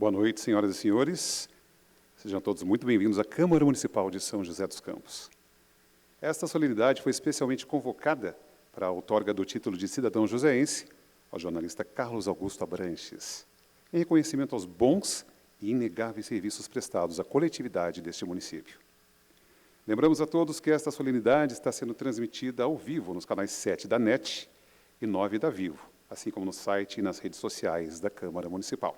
Boa noite, senhoras e senhores. Sejam todos muito bem-vindos à Câmara Municipal de São José dos Campos. Esta solenidade foi especialmente convocada para a outorga do título de cidadão joseense ao jornalista Carlos Augusto Abranches, em reconhecimento aos bons e inegáveis serviços prestados à coletividade deste município. Lembramos a todos que esta solenidade está sendo transmitida ao vivo nos canais 7 da NET e 9 da Vivo, assim como no site e nas redes sociais da Câmara Municipal.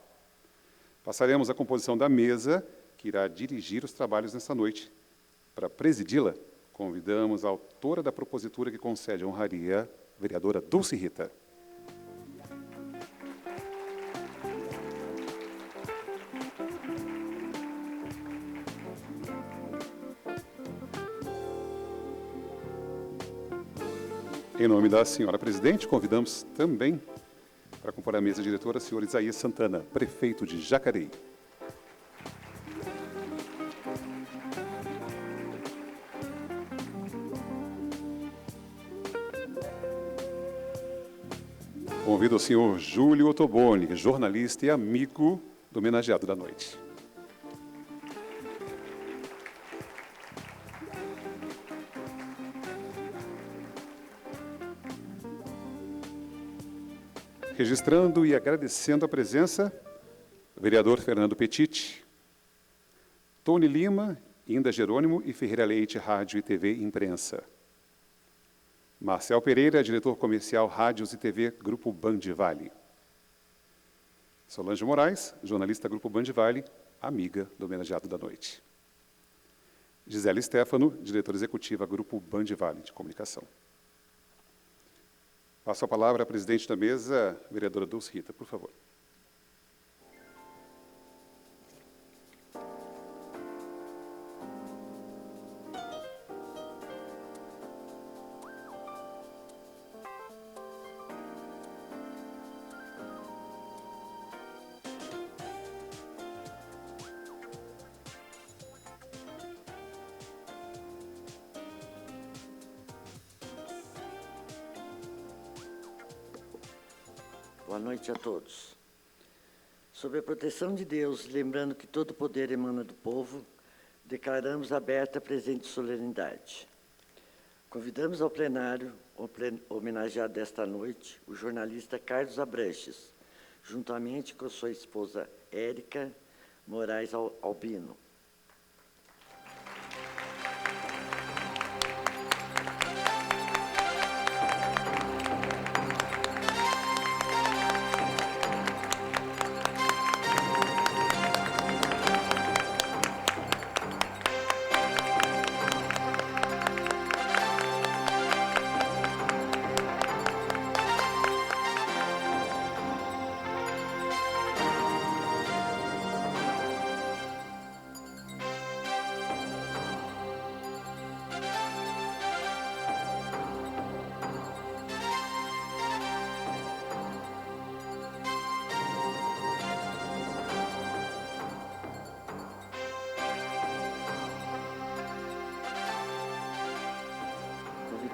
Passaremos a composição da mesa, que irá dirigir os trabalhos nesta noite. Para presidi-la, convidamos a autora da propositura que concede a honraria, a vereadora Dulce Rita. Em nome da senhora presidente, convidamos também para compor a mesa diretora, senhor Isaías Santana, prefeito de Jacareí. Convido o senhor Júlio Ottoboni, jornalista e amigo do homenageado da noite. Registrando e agradecendo a presença, vereador Fernando Petit, Tony Lima, Inda Jerônimo e Ferreira Leite, Rádio e TV Imprensa. Marcel Pereira, diretor comercial Rádios e TV Grupo Band Vale. Solange Moraes, jornalista Grupo Band Vale, amiga do homenageado da noite. Gisele Stefano, diretora executiva Grupo Band Vale de Comunicação. Passo a palavra à presidente da mesa, vereadora Dulce Rita, por favor. Boa noite a todos. Sob a proteção de Deus, lembrando que todo poder emana do povo, declaramos aberta a presente solenidade. Convidamos ao plenário o homenageado desta noite, o jornalista Carlos Abranches, juntamente com sua esposa Érica Moraes Albino.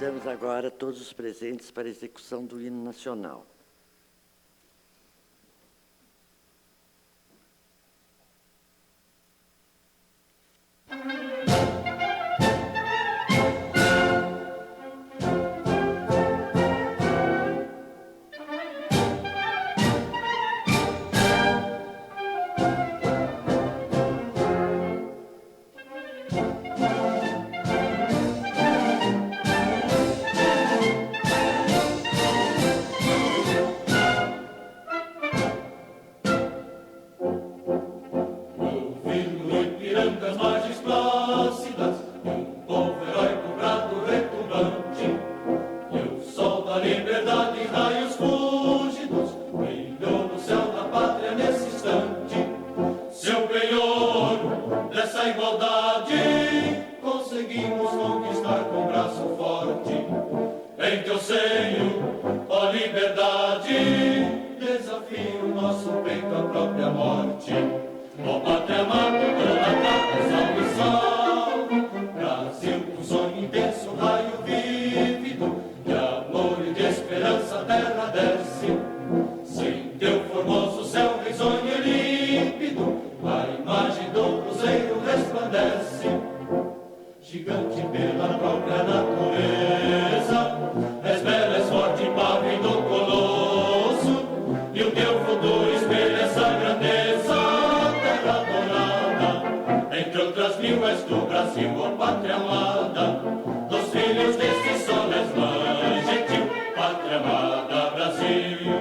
Convidamos agora todos os presentes para a execução do hino nacional. Esperança, terra desce, sem teu formoso céu risonho e límpido, da própria natureza. És bela, és forte, impávido do colosso, e o teu futuro espelha essa grandeza, terra dourada. Entre outras mil és do Brasil, ó pátria amada, dos filhos deste sol és mãe gentil, pátria amada, Brasil.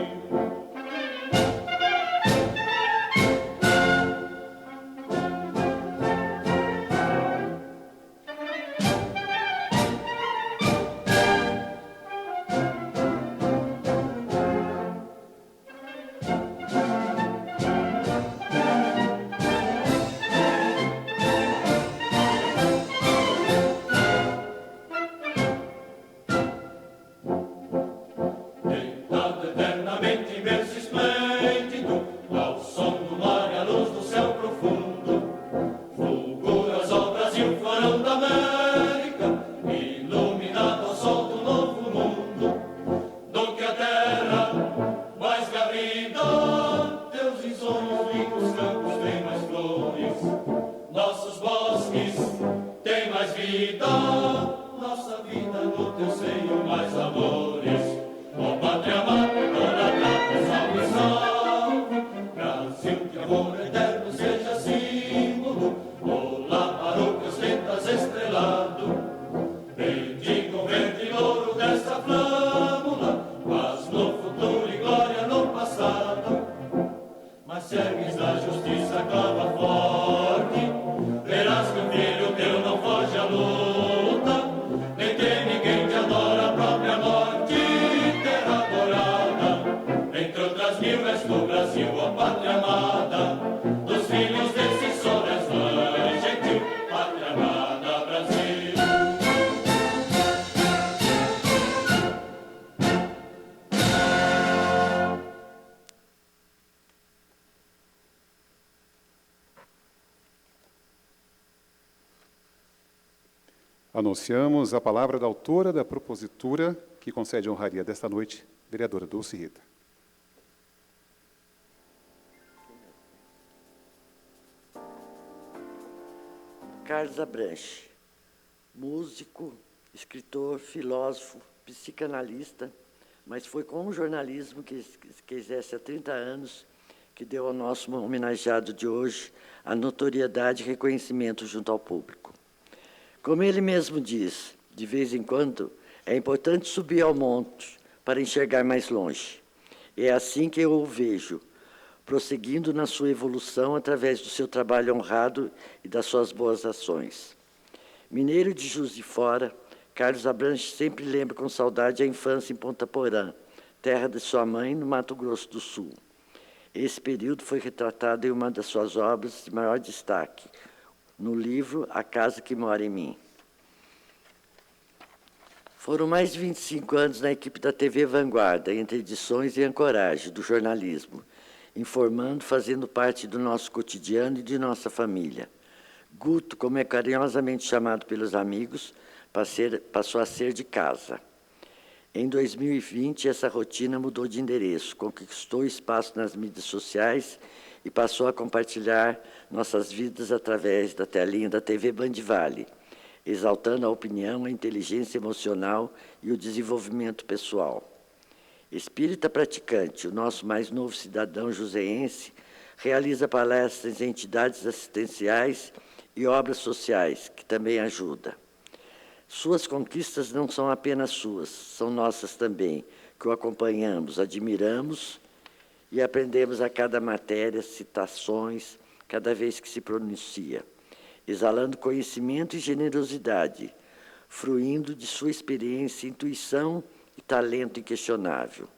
Anunciamos a palavra da autora da propositura que concede a honraria desta noite, vereadora Dulce Rita. Carlos Abranches, músico, escritor, filósofo, psicanalista, mas foi com o jornalismo que exerce há 30 anos que deu ao nosso homenageado de hoje a notoriedade e reconhecimento junto ao público. Como ele mesmo diz, de vez em quando, é importante subir ao monte para enxergar mais longe. É assim que eu o vejo, prosseguindo na sua evolução através do seu trabalho honrado e das suas boas ações. Mineiro de Juiz de Fora, Carlos Abranches sempre lembra com saudade a infância em Ponta Porã, terra de sua mãe, no Mato Grosso do Sul. Esse período foi retratado em uma das suas obras de maior destaque, no livro A Casa que Mora em Mim. Foram mais de 25 anos na equipe da TV Vanguarda, entre edições e ancoragem do jornalismo, informando, fazendo parte do nosso cotidiano e de nossa família. Guto, como é carinhosamente chamado pelos amigos, passou a ser de casa. Em 2020, essa rotina mudou de endereço, conquistou espaço nas mídias sociais e passou a compartilhar nossas vidas através da telinha da TV Band Vale, exaltando a opinião, a inteligência emocional e o desenvolvimento pessoal. Espírita praticante, o nosso mais novo cidadão joseense, realiza palestras em entidades assistenciais e obras sociais, que também ajuda. Suas conquistas não são apenas suas, são nossas também, que o acompanhamos, admiramos e aprendemos a cada matéria, citações, cada vez que se pronuncia, exalando conhecimento e generosidade, fruindo de sua experiência, intuição e talento inquestionável.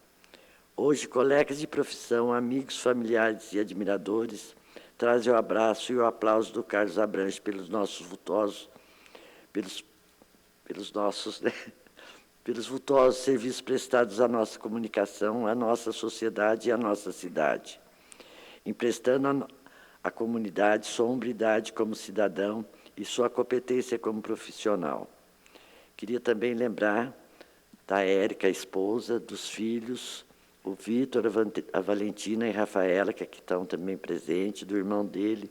Hoje, colegas de profissão, amigos, familiares e admiradores trazem o abraço e o aplauso do Carlos Abranches pelos nossos vultosos, pelos vultosos serviços prestados à nossa comunicação, à nossa sociedade e à nossa cidade, emprestando à comunidade sua hombridade como cidadão e sua competência como profissional. Queria também lembrar da Érica, a esposa, dos filhos, o Vitor, a Valentina e a Rafaela, que aqui estão também presentes, do irmão dele,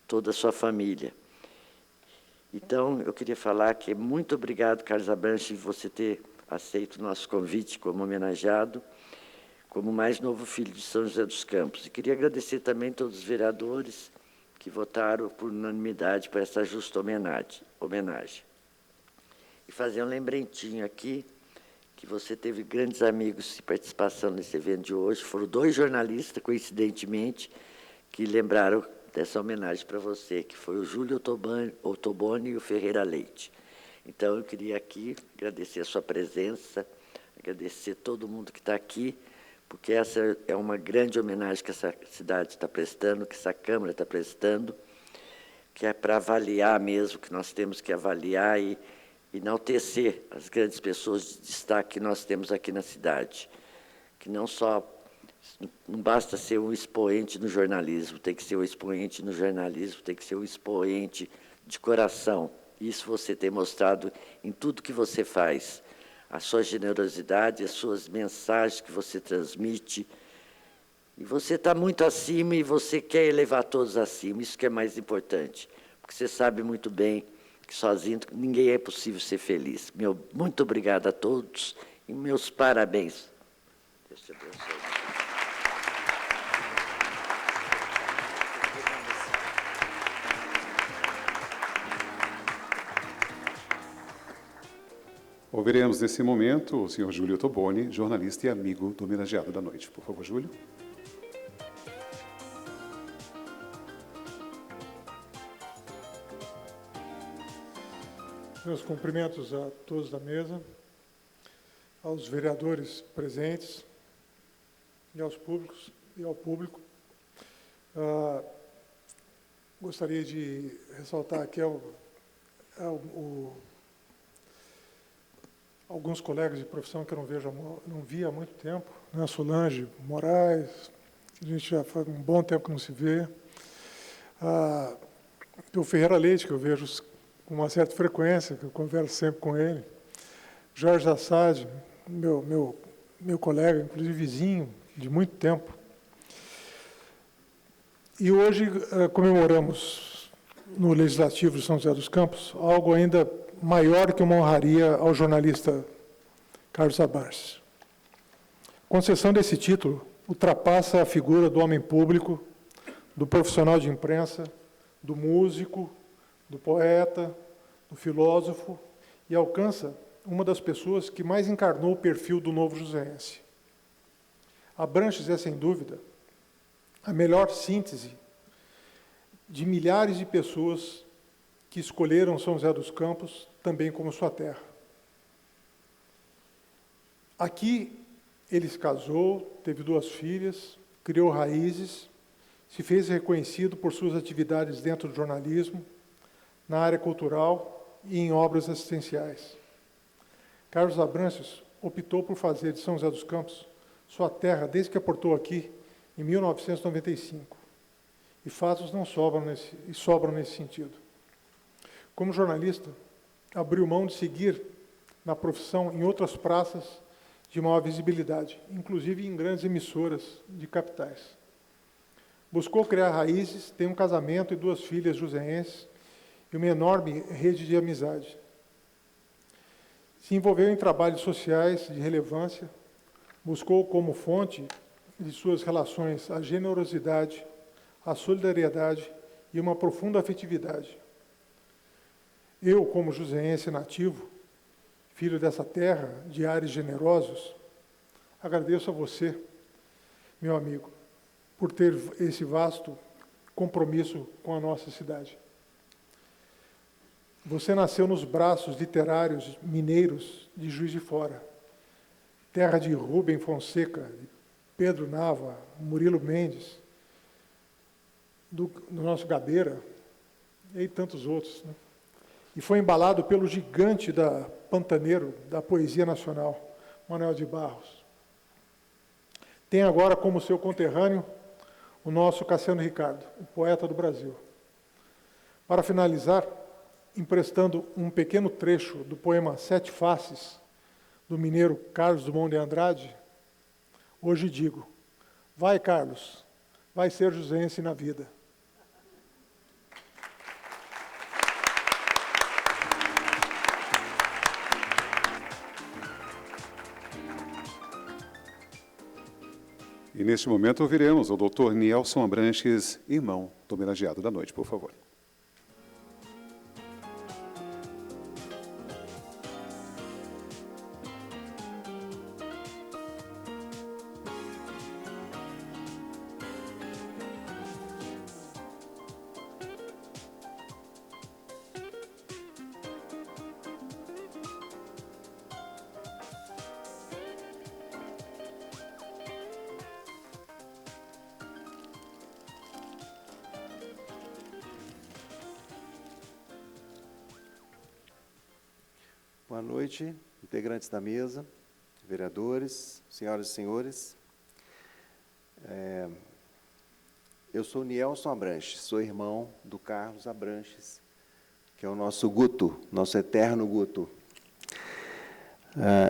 toda a sua família. Então, eu queria falar que muito obrigado, Carlos Abranches, por você ter aceito o nosso convite como homenageado, como mais novo filho de São José dos Campos. E queria agradecer também a todos os vereadores que votaram por unanimidade para essa justa homenagem. E fazer um lembretinho aqui, que você teve grandes amigos de participação nesse evento de hoje. Foram 2 jornalistas, coincidentemente, que lembraram dessa homenagem para você, que foi o Júlio Ottoboni e o Ferreira Leite. Então, eu queria aqui agradecer a sua presença, agradecer todo mundo que está aqui, porque essa é uma grande homenagem que essa cidade está prestando, que essa Câmara está prestando, que é para avaliar mesmo, que nós temos que avaliar e enaltecer as grandes pessoas de destaque que nós temos aqui na cidade, que não basta ser um expoente no jornalismo, tem que ser um expoente no jornalismo, tem que ser um expoente de coração. Isso você tem mostrado em tudo que você faz, a sua generosidade, as suas mensagens que você transmite. E você está muito acima e você quer elevar todos acima, isso que é mais importante, porque você sabe muito bem que sozinho ninguém é possível ser feliz. Muito obrigado a todos e meus parabéns. Deus te abençoe. Ouviremos nesse momento o senhor Júlio Ottoboni, jornalista e amigo do homenageado da noite. Por favor, Júlio. Meus cumprimentos a todos da mesa, aos vereadores presentes e ao público. Gostaria de ressaltar aqui alguns colegas de profissão que eu não via há muito tempo, né? Solange Moraes, que a gente já faz um bom tempo que não se vê. O Ferreira Leite, que eu vejo com uma certa frequência, que eu converso sempre com ele. Jorge Assad, meu colega, inclusive vizinho, de muito tempo. E hoje comemoramos no Legislativo de São José dos Campos algo ainda maior que uma honraria ao jornalista Carlos Abranches. A concessão desse título ultrapassa a figura do homem público, do profissional de imprensa, do músico, do poeta, do filósofo, e alcança uma das pessoas que mais encarnou o perfil do novo joseense. Abranches é, sem dúvida, a melhor síntese de milhares de pessoas que escolheram São José dos Campos também como sua terra. Aqui ele se casou, teve 2 filhas, criou raízes, se fez reconhecido por suas atividades dentro do jornalismo, na área cultural e em obras assistenciais. Carlos Abranches optou por fazer de São José dos Campos sua terra desde que aportou aqui em 1995. E fatos não sobram nesse sentido. Como jornalista, abriu mão de seguir na profissão em outras praças de maior visibilidade, inclusive em grandes emissoras de capitais. Buscou criar raízes, tem um casamento e 2 filhas joseenses e uma enorme rede de amizade. Se envolveu em trabalhos sociais de relevância, buscou como fonte de suas relações a generosidade, a solidariedade e uma profunda afetividade. Eu, como joseense nativo, filho dessa terra, de ares generosos, agradeço a você, meu amigo, por ter esse vasto compromisso com a nossa cidade. Você nasceu nos braços literários mineiros de Juiz de Fora, terra de Rubem Fonseca, de Pedro Nava, Murilo Mendes, do nosso Gabeira, e tantos outros, né? E foi embalado pelo gigante pantaneiro da poesia nacional, Manuel de Barros. Tem agora como seu conterrâneo o nosso Cassiano Ricardo, o poeta do Brasil. Para finalizar, emprestando um pequeno trecho do poema Sete Faces, do mineiro Carlos Drummond de Andrade, hoje digo: vai, Carlos, vai ser joseense na vida. E neste momento ouviremos o Dr. Nielson Abranches, irmão do homenageado da noite, por favor. Boa noite, integrantes da mesa, vereadores, senhoras e senhores. Eu sou Nielson Abranches, sou irmão do Carlos Abranches, que é o nosso Guto, nosso eterno Guto.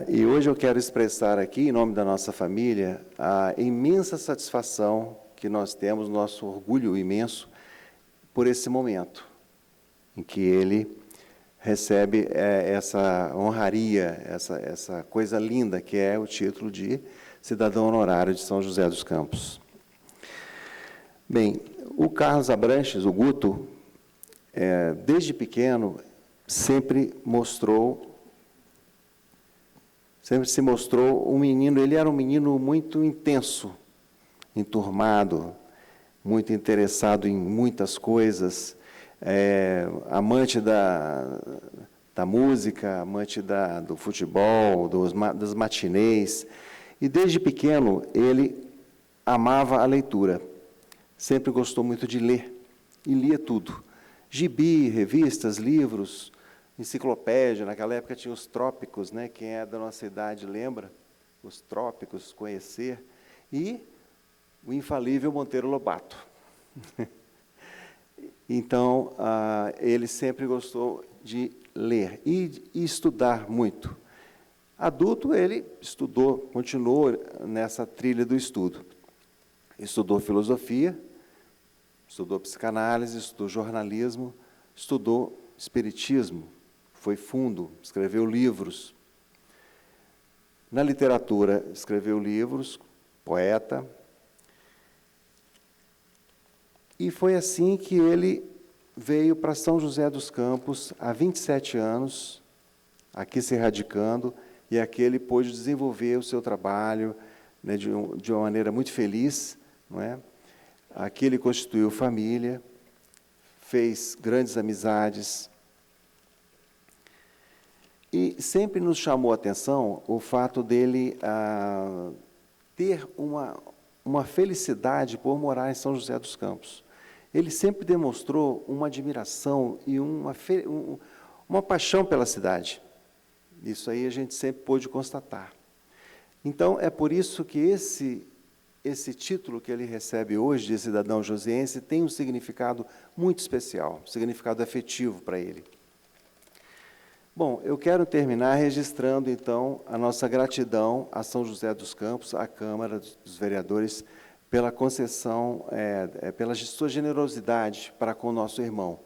E hoje eu quero expressar aqui, em nome da nossa família, a imensa satisfação que nós temos, nosso orgulho imenso, por esse momento em que ele recebe essa honraria, essa coisa linda que é o título de cidadão honorário de São José dos Campos. Bem, o Carlos Abranches, o Guto, desde pequeno, sempre se mostrou um menino, ele era um menino muito intenso, enturmado, muito interessado em muitas coisas, amante da música, amante do futebol, das matinês. E desde pequeno ele amava a leitura. Sempre gostou muito de ler. E lia tudo. Gibi, revistas, livros, enciclopédia. Naquela época tinha os trópicos, né? Quem é da nossa idade lembra? Os trópicos, conhecer. E o infalível Monteiro Lobato. Então, ele sempre gostou de ler e estudar muito. Adulto, ele estudou, continuou nessa trilha do estudo. Estudou filosofia, estudou psicanálise, estudou jornalismo, estudou espiritismo, foi fundo, escreveu livros. Na literatura, escreveu livros, poeta. E foi assim que ele veio para São José dos Campos, há 27 anos, aqui se radicando, e aqui ele pôde desenvolver o seu trabalho, né, de uma maneira muito feliz, não é? Aqui ele constituiu família, fez grandes amizades, e sempre nos chamou a atenção o fato dele ter uma felicidade por morar em São José dos Campos. Ele sempre demonstrou uma admiração e uma paixão pela cidade. Isso aí a gente sempre pôde constatar. Então, é por isso que esse título que ele recebe hoje de cidadão joseense tem um significado muito especial, um significado afetivo para ele. Bom, eu quero terminar registrando, então, a nossa gratidão a São José dos Campos, à Câmara dos Vereadores, pela concessão, pela sua generosidade para com o nosso irmão,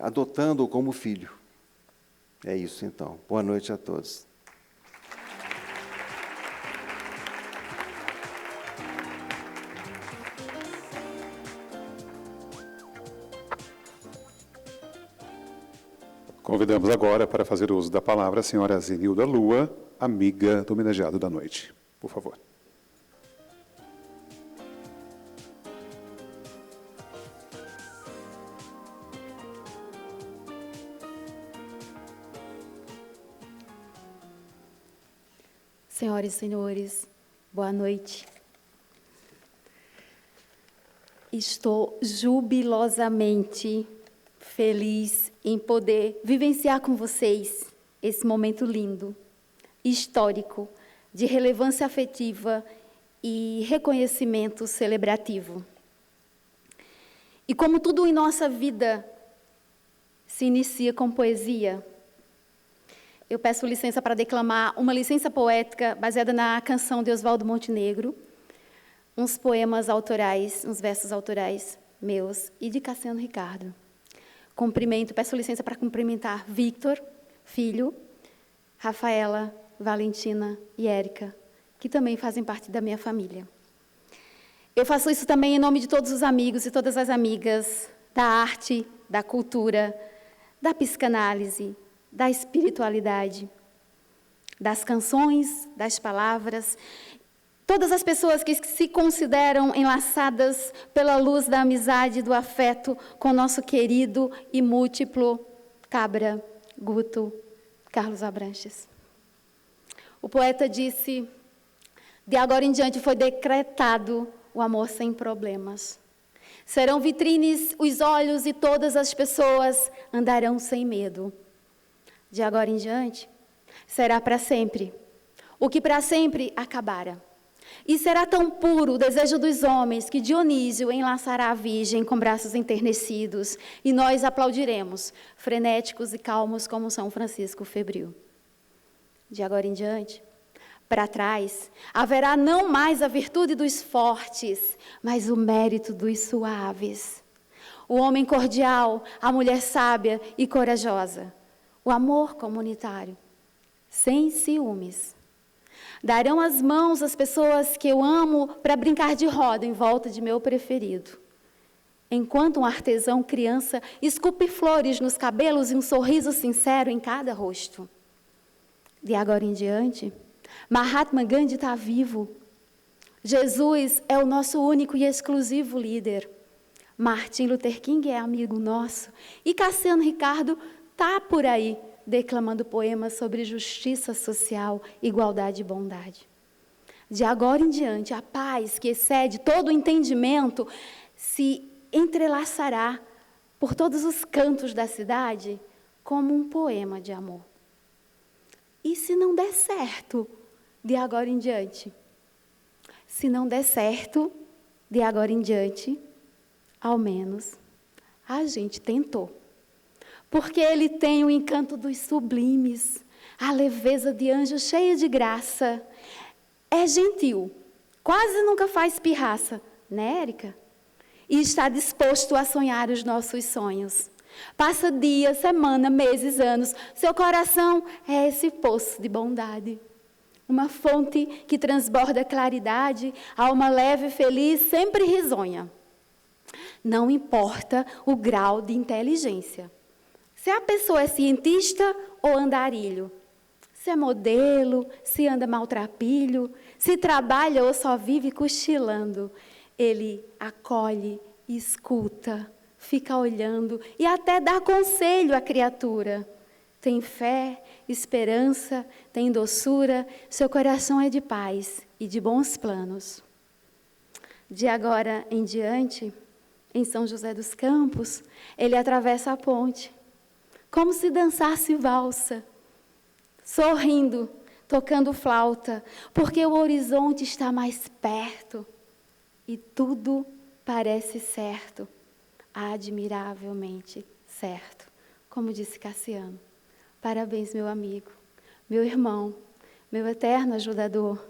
adotando-o como filho. É isso, então. Boa noite a todos. Convidamos agora para fazer uso da palavra a senhora Zenilda Lua, amiga do homenageado da noite. Por favor. Senhoras e senhores, boa noite. Estou jubilosamente feliz em poder vivenciar com vocês esse momento lindo, histórico, de relevância afetiva e reconhecimento celebrativo. E como tudo em nossa vida se inicia com poesia, eu peço licença para declamar uma licença poética baseada na canção de Oswaldo Montenegro, uns poemas autorais, uns versos autorais meus e de Cassiano Ricardo. Peço licença para cumprimentar Victor, filho, Rafaela, Valentina e Érica, que também fazem parte da minha família. Eu faço isso também em nome de todos os amigos e todas as amigas da arte, da cultura, da psicanálise, da espiritualidade, das canções, das palavras, todas as pessoas que se consideram enlaçadas pela luz da amizade e do afeto com nosso querido e múltiplo Cabra, Guto, Carlos Abranches. O poeta disse: de agora em diante foi decretado o amor sem problemas. Serão vitrines os olhos e todas as pessoas andarão sem medo. De agora em diante, será para sempre o que para sempre acabara. E será tão puro o desejo dos homens que Dionísio enlaçará a Virgem com braços enternecidos e nós aplaudiremos, frenéticos e calmos como São Francisco febril. De agora em diante, para trás, haverá não mais a virtude dos fortes, mas o mérito dos suaves. O homem cordial, a mulher sábia e corajosa. O amor comunitário, sem ciúmes. Darão as mãos às pessoas que eu amo para brincar de roda em volta de meu preferido. Enquanto um artesão criança esculpe flores nos cabelos e um sorriso sincero em cada rosto. De agora em diante, Mahatma Gandhi está vivo. Jesus é o nosso único e exclusivo líder. Martin Luther King é amigo nosso. E Cassiano Ricardo está por aí, declamando poemas sobre justiça social, igualdade e bondade. De agora em diante, a paz que excede todo o entendimento se entrelaçará por todos os cantos da cidade como um poema de amor. E se não der certo, de agora em diante? Se não der certo, de agora em diante, ao menos a gente tentou. Porque ele tem o encanto dos sublimes, a leveza de anjo cheio de graça. É gentil, quase nunca faz pirraça, né, Érica? E está disposto a sonhar os nossos sonhos. Passa dias, semana, meses, anos. Seu coração é esse poço de bondade. Uma fonte que transborda claridade, alma leve e feliz, sempre risonha. Não importa o grau de inteligência. Se a pessoa é cientista ou andarilho, se é modelo, se anda maltrapilho, se trabalha ou só vive cochilando, ele acolhe, escuta, fica olhando e até dá conselho à criatura. Tem fé, esperança, tem doçura, seu coração é de paz e de bons planos. De agora em diante, em São José dos Campos, ele atravessa a ponte, como se dançasse valsa, sorrindo, tocando flauta, porque o horizonte está mais perto e tudo parece certo, admiravelmente certo, como disse Cassiano. Parabéns, meu amigo, meu irmão, meu eterno ajudador.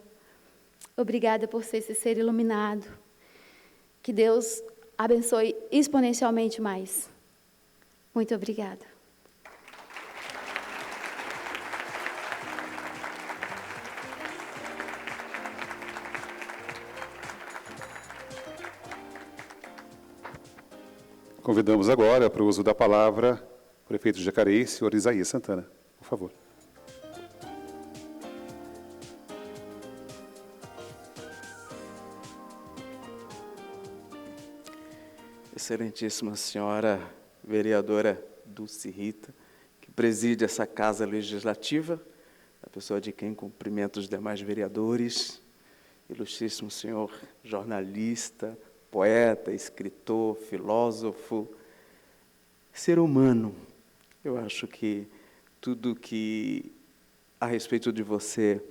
Obrigada por ser esse ser iluminado. Que Deus abençoe exponencialmente mais. Muito obrigada. Convidamos agora para o uso da palavra o prefeito de Jacareí, senhor Isaías Santana. Por favor. Excelentíssima senhora vereadora Dulce Rita, que preside essa Casa Legislativa, a pessoa de quem cumprimento os demais vereadores, ilustríssimo senhor jornalista, poeta, escritor, filósofo, ser humano. Eu acho que tudo que a respeito de você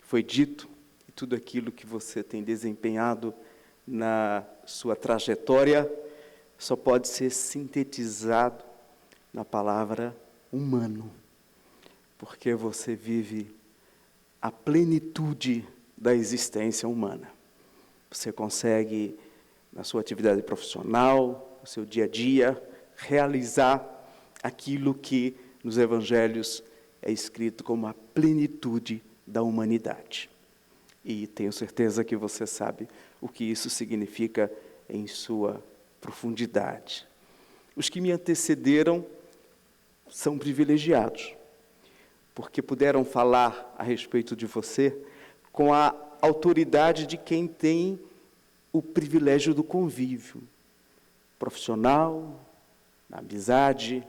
foi dito, e tudo aquilo que você tem desempenhado na sua trajetória, só pode ser sintetizado na palavra humano, porque você vive a plenitude da existência humana. Você consegue, na sua atividade profissional, no seu dia a dia, realizar aquilo que nos evangelhos é escrito como a plenitude da humanidade. E tenho certeza que você sabe o que isso significa em sua profundidade. Os que me antecederam são privilegiados, porque puderam falar a respeito de você com a autoridade de quem tem o privilégio do convívio profissional, na amizade,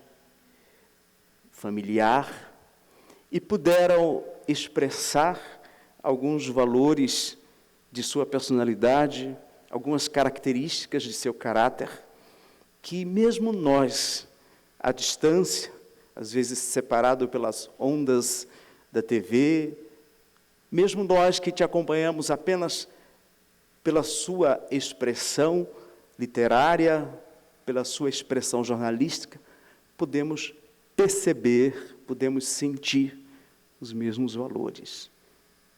familiar, e puderam expressar alguns valores de sua personalidade, algumas características de seu caráter, que mesmo nós, à distância, às vezes separado pelas ondas da TV, mesmo nós que te acompanhamos apenas pela sua expressão literária, pela sua expressão jornalística, podemos perceber, podemos sentir os mesmos valores,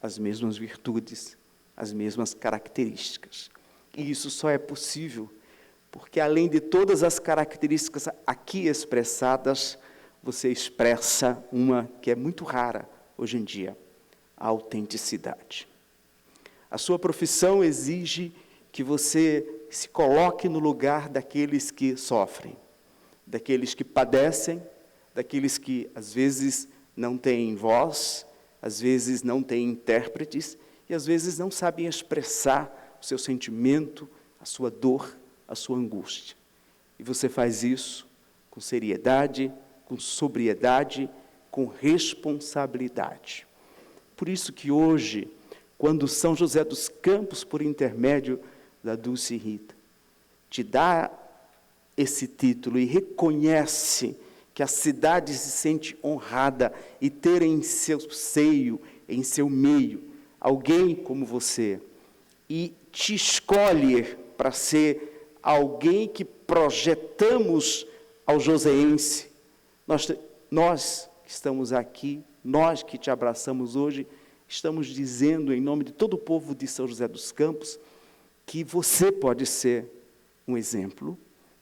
as mesmas virtudes, as mesmas características. E isso só é possível porque, além de todas as características aqui expressadas, você expressa uma que é muito rara hoje em dia, a autenticidade. A sua profissão exige que você se coloque no lugar daqueles que sofrem, daqueles que padecem, daqueles que, às vezes, não têm voz, às vezes não têm intérpretes e, às vezes, não sabem expressar o seu sentimento, a sua dor, a sua angústia. E você faz isso com seriedade, com sobriedade, com responsabilidade. Por isso que hoje, quando São José dos Campos, por intermédio da Dulce Rita, te dá esse título e reconhece que a cidade se sente honrada e ter em seu seio, em seu meio, alguém como você, e te escolhe para ser alguém que projetamos ao joseense. Nós que estamos aqui, nós que te abraçamos hoje, estamos dizendo, em nome de todo o povo de São José dos Campos, que você pode ser um exemplo,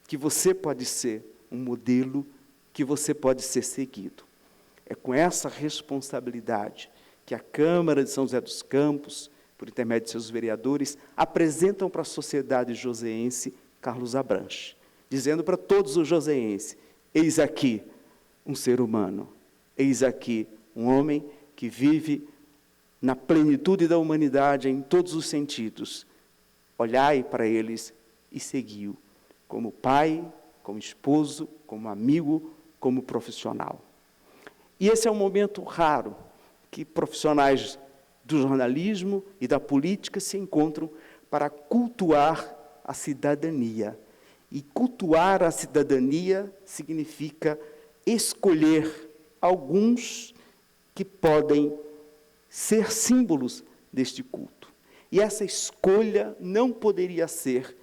que você pode ser um modelo, que você pode ser seguido. É com essa responsabilidade que a Câmara de São José dos Campos, por intermédio de seus vereadores, apresentam para a sociedade joseense Carlos Abranches, dizendo para todos os joseenses: eis aqui um ser humano, eis aqui um homem que vive na plenitude da humanidade em todos os sentidos. Olhai para eles e segui-o, como pai, como esposo, como amigo, como profissional. E esse é um momento raro que profissionais do jornalismo e da política se encontram para cultuar a cidadania. E cultuar a cidadania significa escolher alguns que podem ser símbolos deste culto. E essa escolha não poderia ser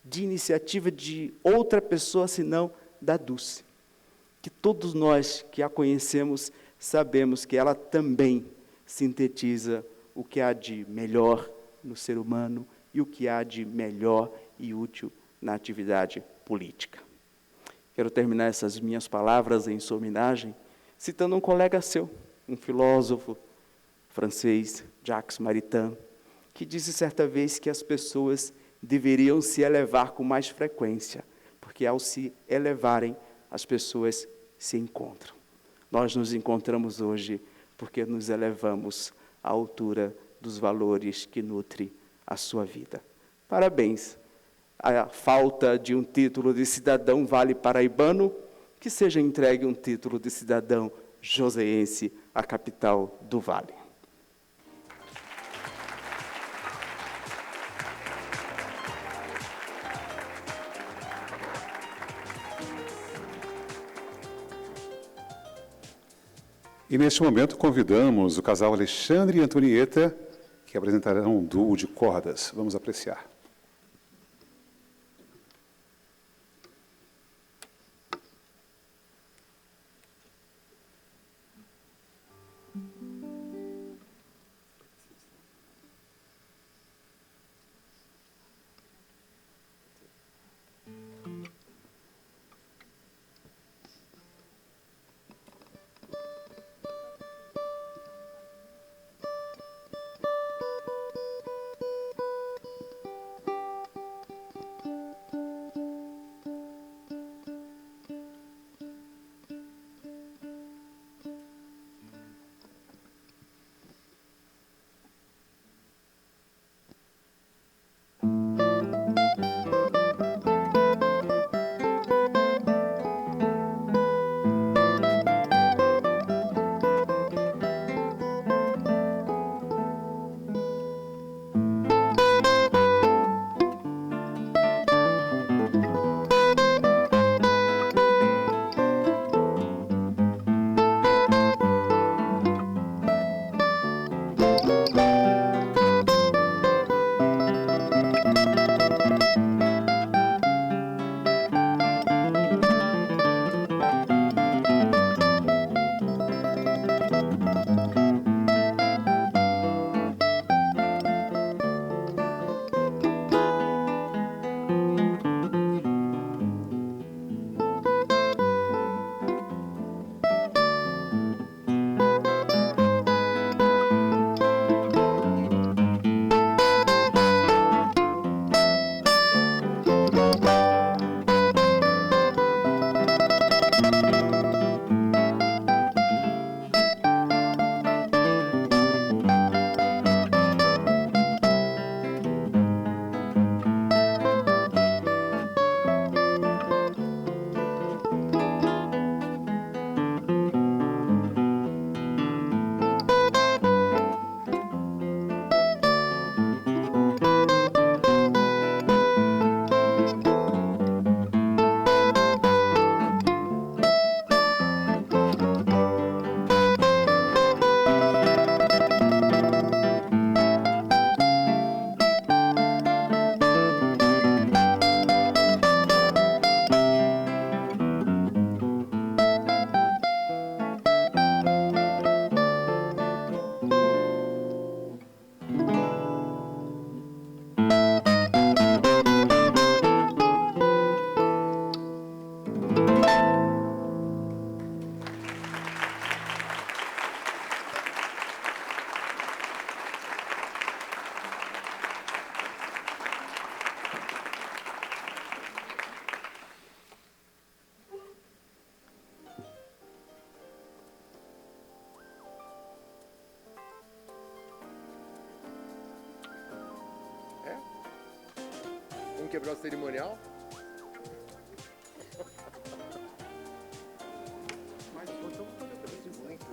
de iniciativa de outra pessoa, senão da Dulce, que todos nós que a conhecemos sabemos que ela também sintetiza o que há de melhor no ser humano e o que há de melhor e útil na atividade política. Quero terminar essas minhas palavras em sua homenagem citando um colega seu, um filósofo francês, Jacques Maritain, que disse certa vez que as pessoas deveriam se elevar com mais frequência, porque ao se elevarem, as pessoas se encontram. Nós nos encontramos hoje porque nos elevamos à altura dos valores que nutrem a sua vida. Parabéns. A falta de um título de cidadão vale paraibano, que seja entregue um título de cidadão joseense à capital do Vale. E neste momento convidamos o casal Alexandre e Antonieta, que apresentarão um duo de cordas. Vamos apreciar. quebrar o cerimonial? Mas então, muito.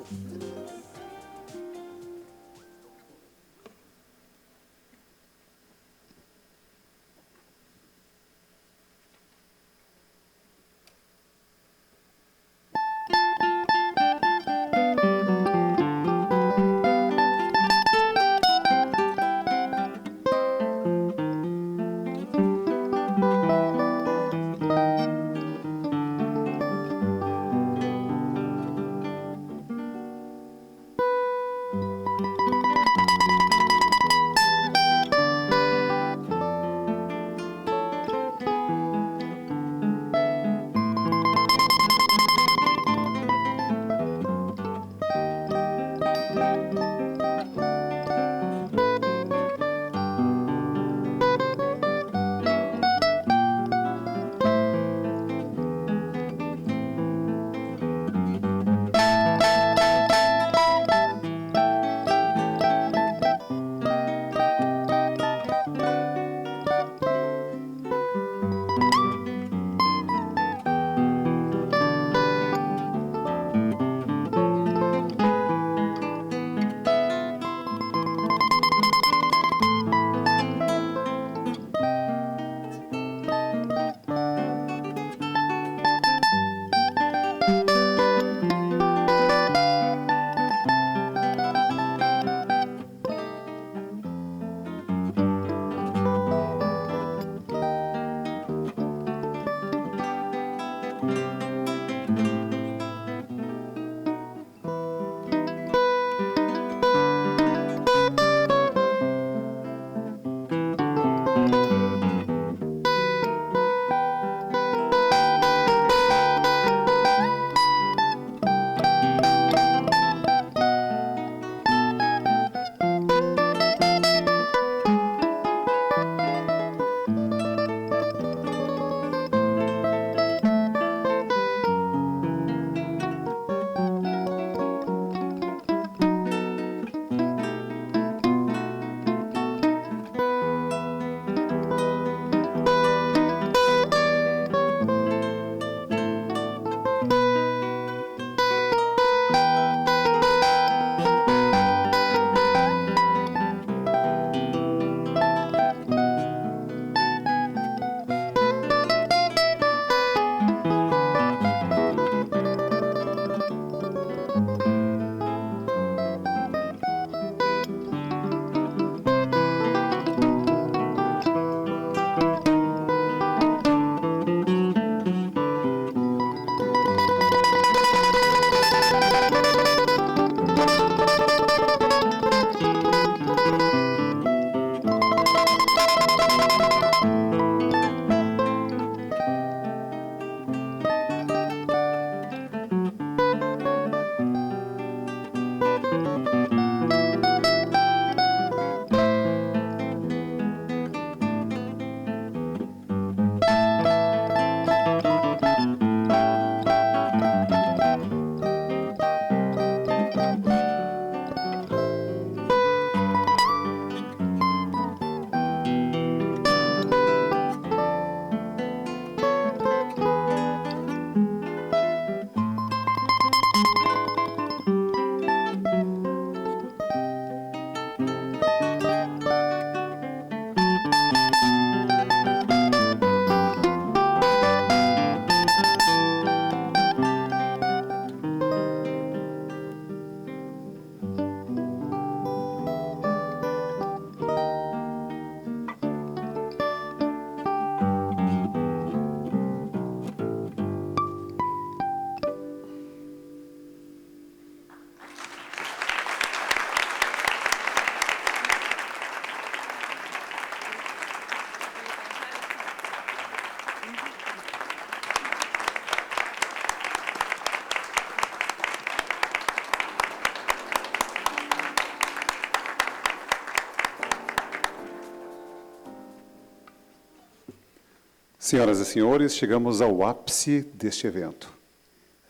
Senhoras e senhores, chegamos ao ápice deste evento.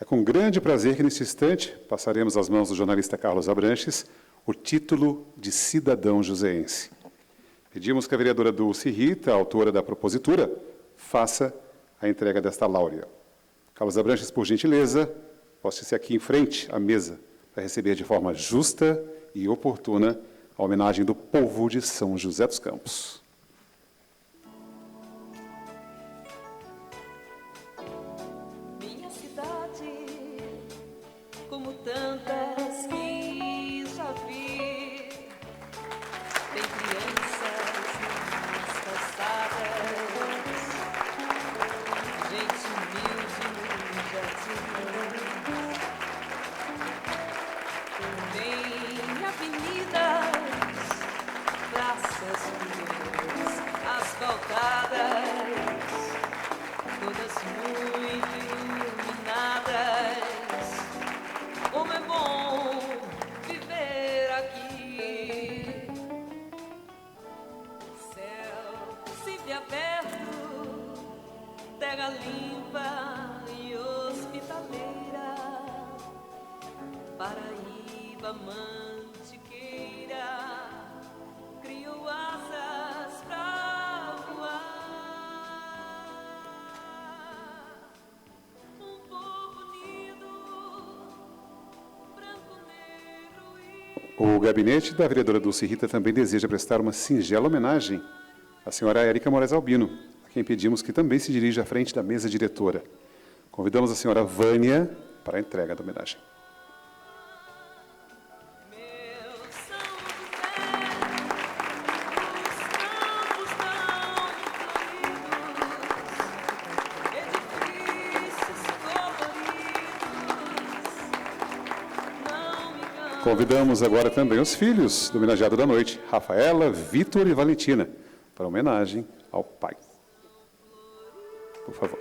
É com grande prazer que, neste instante, passaremos às mãos do jornalista Carlos Abranches o título de cidadão joseense. Pedimos que a vereadora Dulce Rita, autora da propositura, faça a entrega desta láurea. Carlos Abranches, por gentileza, poste-se aqui em frente à mesa para receber de forma justa e oportuna a homenagem do povo de São José dos Campos. Minha cidade, como tantas que já vi, tem crianças nas calçadas, gente humilde no jardim, tem avenidas, praças ruas, asfaltadas, todas muito iluminadas. Como é bom viver aqui. Céu sempre aberto, terra limpa e hospitaleira, Paraíba mantiqueira, criou asas pra voar. Um povo unido, branco, negro e... O gabinete da vereadora Dulce Rita também deseja prestar uma singela homenagem à senhora Érica Moraes Albino, a quem pedimos que também se dirija à frente da mesa diretora. Convidamos a senhora Vânia para a entrega da homenagem. Meu São José, os campos tão floridos, edifícios coloridos, não me canso. Convidamos agora também os filhos do homenageado da noite, Rafaela, Vitor e Valentina, para homenagem ao pai. Por favor.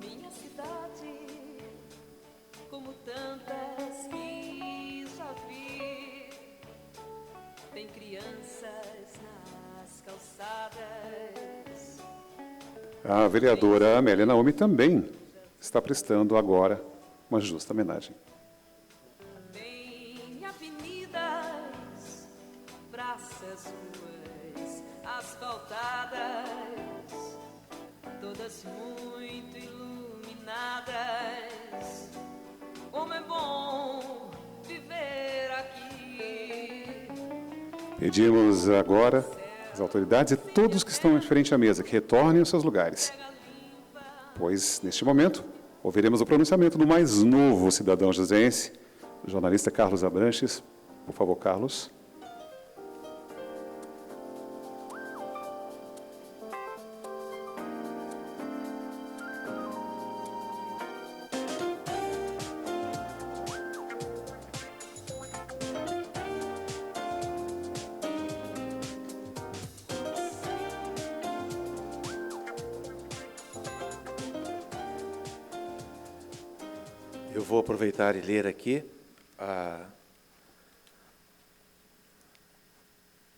Minha cidade, como tantas que já vi, tem crianças nas calçadas. A vereadora Amélia Naomi também está prestando agora uma justa homenagem. Tem avenidas, praças, ruas asfaltadas, todas muito iluminadas. Como é bom viver aqui. Pedimos agora às autoridades e todos que estão em frente à mesa que retornem aos seus lugares, pois, neste momento, ouviremos o pronunciamento do mais novo cidadão joseense, o jornalista Carlos Abranches. Por favor, Carlos. Eu vou aproveitar e ler aqui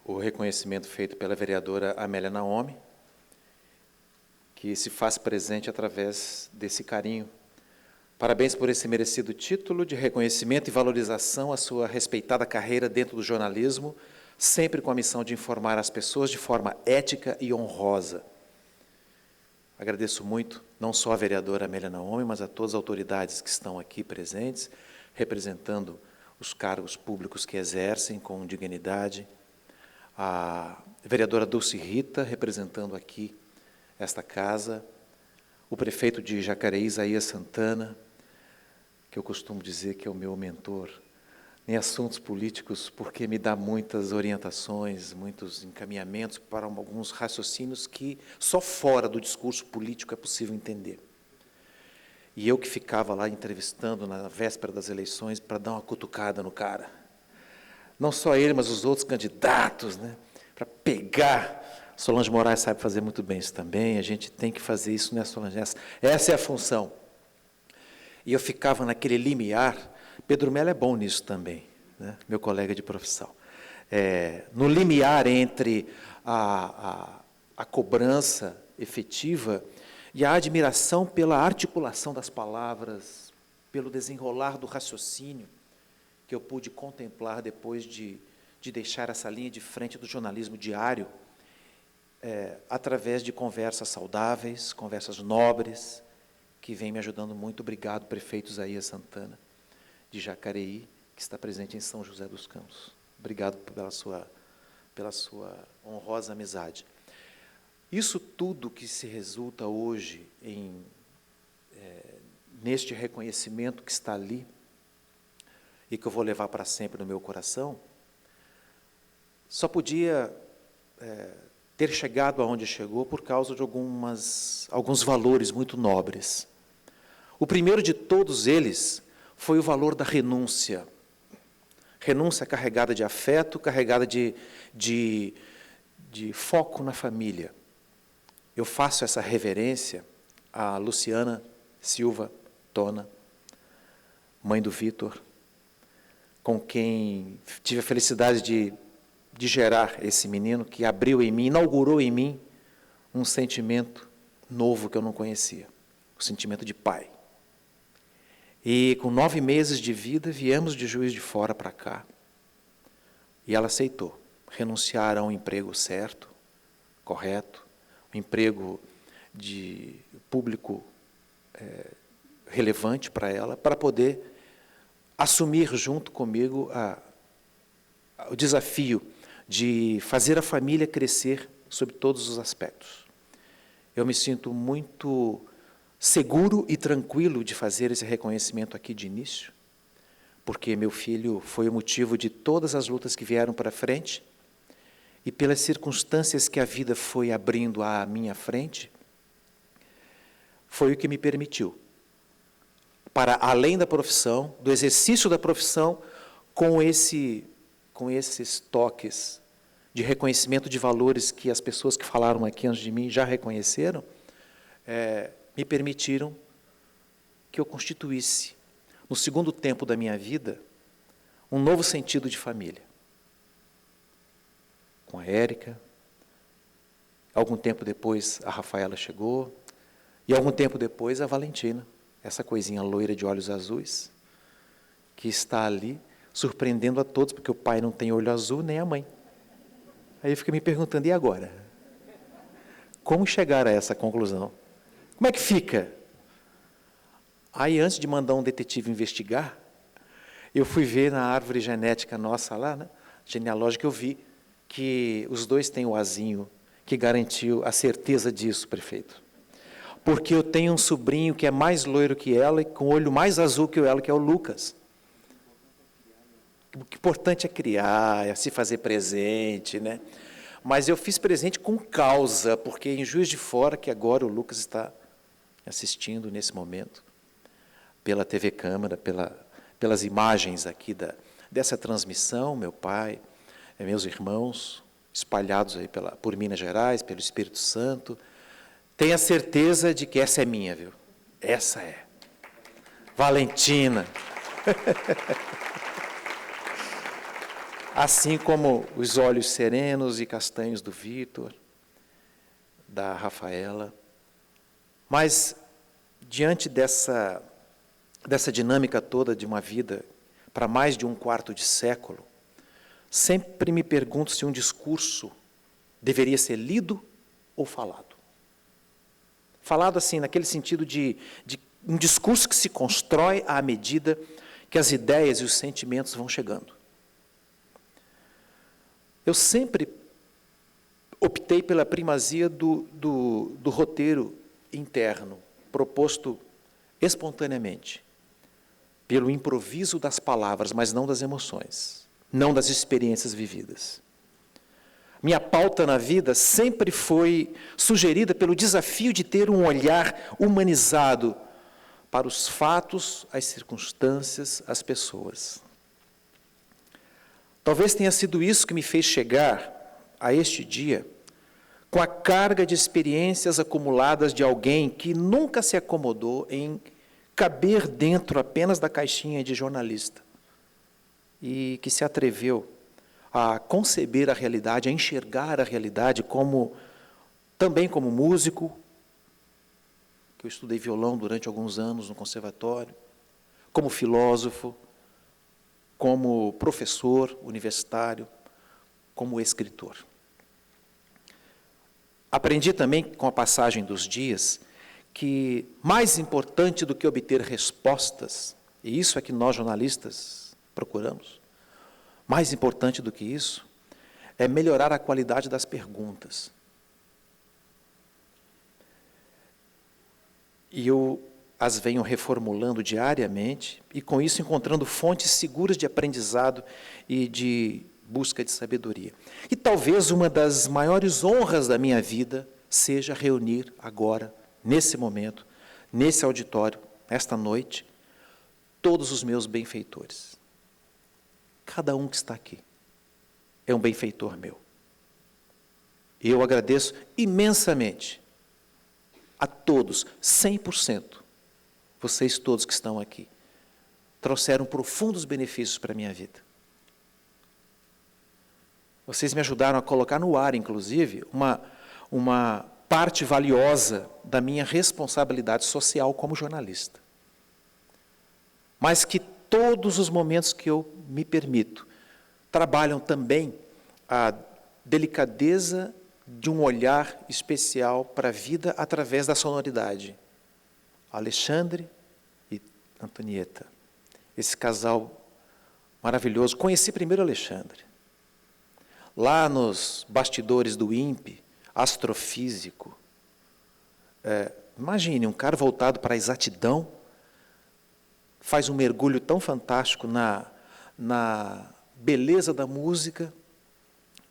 o reconhecimento feito pela vereadora Amélia Naomi, que se faz presente através desse carinho. Parabéns por esse merecido título de reconhecimento e valorização à sua respeitada carreira dentro do jornalismo, sempre com a missão de informar as pessoas de forma ética e honrosa. Agradeço muito, não só a vereadora Amélia Naomi, mas a todas as autoridades que estão aqui presentes, representando os cargos públicos que exercem com dignidade. A vereadora Dulce Rita, representando aqui esta casa. O prefeito de Jacareí, Isaías Santana, que eu costumo dizer que é o meu mentor em assuntos políticos, porque me dá muitas orientações, muitos encaminhamentos para alguns raciocínios que só fora do discurso político é possível entender. E eu que ficava lá entrevistando na véspera das eleições para dar uma cutucada no cara. Não só ele, mas os outros candidatos, né, para pegar. Solange Moraes sabe fazer muito bem isso também, a gente tem que fazer isso, né, Solange? Essa é a função. E eu ficava naquele limiar. Pedro Mello é bom nisso também, né? Meu colega de profissão. no limiar entre a cobrança efetiva e a admiração pela articulação das palavras, pelo desenrolar do raciocínio que eu pude contemplar depois de deixar essa linha de frente do jornalismo diário, através de conversas saudáveis, conversas nobres, que vem me ajudando muito. Obrigado, prefeito Isaías Santana, de Jacareí, que está presente em São José dos Campos. Obrigado pela sua honrosa amizade. Isso tudo que se resulta hoje neste reconhecimento que está ali, e que eu vou levar para sempre no meu coração, só podia ter chegado aonde chegou por causa de alguns valores muito nobres. O primeiro de todos eles foi o valor da renúncia. Renúncia carregada de afeto, carregada de foco na família. Eu faço essa reverência a Luciana Silva Tona, mãe do Vitor, com quem tive a felicidade de gerar esse menino, que abriu em mim, inaugurou em mim um sentimento novo que eu não conhecia, o sentimento de pai. E com 9 meses de vida, viemos de Juiz de Fora para cá. E ela aceitou renunciar a um emprego certo, correto, um emprego de público relevante para ela, para poder assumir junto comigo o desafio de fazer a família crescer sob todos os aspectos. Eu me sinto muito seguro e tranquilo de fazer esse reconhecimento aqui de início, porque meu filho foi o motivo de todas as lutas que vieram para frente, e pelas circunstâncias que a vida foi abrindo à minha frente, foi o que me permitiu, para além da profissão, do exercício da profissão, com esses toques de reconhecimento de valores que as pessoas que falaram aqui antes de mim já reconheceram, me permitiram que eu constituísse, no segundo tempo da minha vida, um novo sentido de família. Com a Érica, algum tempo depois a Rafaela chegou, e algum tempo depois a Valentina, essa coisinha loira de olhos azuis, que está ali surpreendendo a todos, porque o pai não tem olho azul, nem a mãe. Aí eu fico me perguntando, e agora? Como chegar a essa conclusão? Como é que fica? Aí, antes de mandar um detetive investigar, eu fui ver na árvore genética nossa lá, né, genealógica, eu vi que os dois têm o azinho que garantiu a certeza disso, prefeito. Porque eu tenho um sobrinho que é mais loiro que ela e com o olho mais azul que ela, que é o Lucas. O importante é criar, é se fazer presente, né? Mas eu fiz presente com causa, porque em Juiz de Fora, que agora o Lucas está assistindo nesse momento, pela TV Câmara, pelas imagens aqui dessa transmissão, meu pai, meus irmãos, espalhados aí por Minas Gerais, pelo Espírito Santo, tenha certeza de que essa é minha, viu? Essa é. Valentina. Assim como os olhos serenos e castanhos do Vitor, da Rafaela. Mas, diante dessa dinâmica toda de uma vida para mais de 1/4 de século, sempre me pergunto se um discurso deveria ser lido ou falado. Falado assim, naquele sentido de um discurso que se constrói à medida que as ideias e os sentimentos vão chegando. Eu sempre optei pela primazia do roteiro interno, proposto espontaneamente, pelo improviso das palavras, mas não das emoções, não das experiências vividas. Minha pauta na vida sempre foi sugerida pelo desafio de ter um olhar humanizado para os fatos, as circunstâncias, as pessoas. Talvez tenha sido isso que me fez chegar a este dia com a carga de experiências acumuladas de alguém que nunca se acomodou em caber dentro apenas da caixinha de jornalista e que se atreveu a conceber a realidade, a enxergar a realidade também como músico, que eu estudei violão durante alguns anos no conservatório, como filósofo, como professor universitário, como escritor. Aprendi também, com a passagem dos dias, que mais importante do que obter respostas, e isso é que nós jornalistas procuramos, mais importante do que isso, é melhorar a qualidade das perguntas. E eu as venho reformulando diariamente, e com isso encontrando fontes seguras de aprendizado e de busca de sabedoria. E talvez uma das maiores honras da minha vida seja reunir agora, nesse momento, nesse auditório, esta noite, todos os meus benfeitores. Cada um que está aqui é um benfeitor meu. E eu agradeço imensamente a todos, 100%, vocês todos que estão aqui, trouxeram profundos benefícios para a minha vida. Vocês me ajudaram a colocar no ar, inclusive, uma parte valiosa da minha responsabilidade social como jornalista. Mas que todos os momentos que eu me permito trabalham também a delicadeza de um olhar especial para a vida através da sonoridade. Alexandre e Antonieta, esse casal maravilhoso. Conheci primeiro Alexandre, lá nos bastidores do INPE, astrofísico. Imagine, um cara voltado para a exatidão, faz um mergulho tão fantástico na beleza da música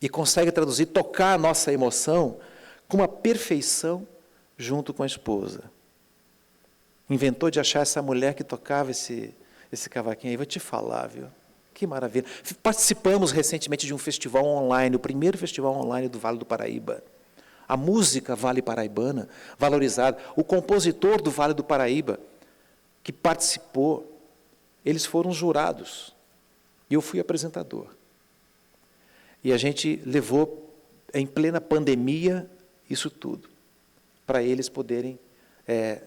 e consegue traduzir, tocar a nossa emoção com uma perfeição junto com a esposa. Inventou de achar essa mulher que tocava esse cavaquinho aí. Vou te falar, viu? Que maravilha. Participamos recentemente de um festival online, o primeiro festival online do Vale do Paraíba. A música Vale Paraibana, valorizada. O compositor do Vale do Paraíba, que participou, eles foram jurados. E eu fui apresentador. E a gente levou, em plena pandemia, isso tudo, para eles poderem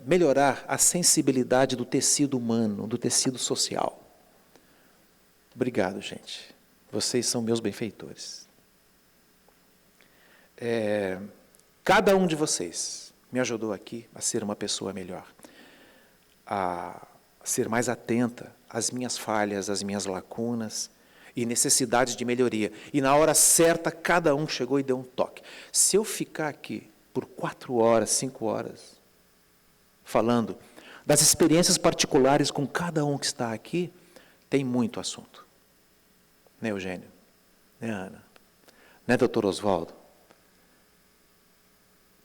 melhorar a sensibilidade do tecido humano, do tecido social. Obrigado, gente. Vocês são meus benfeitores. Cada um de vocês me ajudou aqui a ser uma pessoa melhor, a ser mais atenta às minhas falhas, às minhas lacunas e necessidades de melhoria. E na hora certa, cada um chegou e deu um toque. Se eu ficar aqui por 4 horas, 5 horas, falando das experiências particulares com cada um que está aqui, tem muito assunto. Né, Eugênio? Né, Ana? Né, doutor Oswaldo?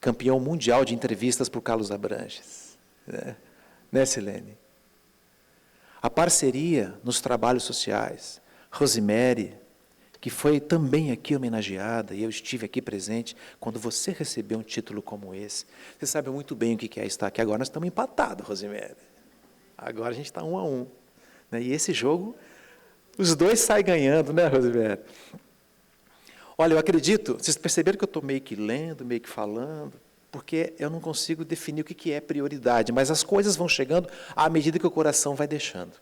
Campeão mundial de entrevistas por Carlos Abranches. Né, Silene? A parceria nos trabalhos sociais. Rosemary, que foi também aqui homenageada, e eu estive aqui presente, quando você recebeu um título como esse. Você sabe muito bem o que é estar aqui. Agora nós estamos empatados, Rosemary. Agora a gente está 1-1. Né? E esse jogo, os dois saem ganhando, né, Rosemary? Olha, eu acredito, vocês perceberam que eu estou meio que lendo, meio que falando, porque eu não consigo definir o que é prioridade, mas as coisas vão chegando à medida que o coração vai deixando.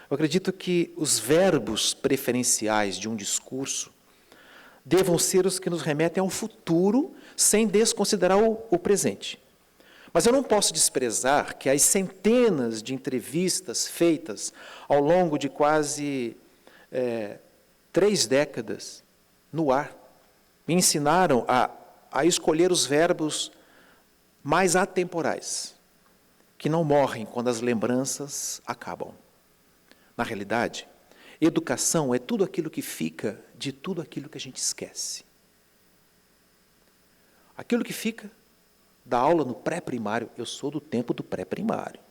Eu acredito que os verbos preferenciais de um discurso devam ser os que nos remetem ao futuro, sem desconsiderar o presente. Mas eu não posso desprezar que as centenas de entrevistas feitas ao longo de quase 3 décadas no ar me ensinaram a escolher os verbos mais atemporais, que não morrem quando as lembranças acabam. Na realidade, educação é tudo aquilo que fica de tudo aquilo que a gente esquece. Aquilo que fica da aula no pré-primário, eu sou do tempo do pré-primário.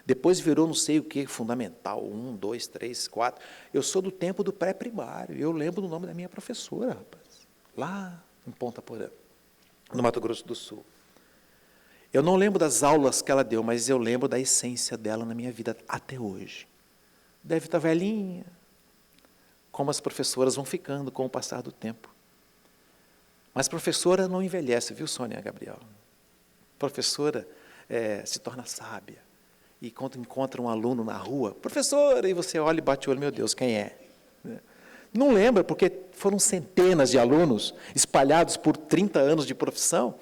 Depois virou não sei o que, fundamental, 1, 2, 3, 4. Eu sou do tempo do pré-primário. Eu lembro do nome da minha professora, rapaz, lá em Ponta Porã, no Mato Grosso do Sul. Eu não lembro das aulas que ela deu, mas eu lembro da essência dela na minha vida até hoje. Deve estar velhinha, como as professoras vão ficando com o passar do tempo. Mas professora não envelhece, viu, Sônia Gabriel? Professora se torna sábia. E quando encontra um aluno na rua, professora, e você olha e bate o olho, meu Deus, quem é? Não lembra, porque foram centenas de alunos espalhados por 30 anos de profissão.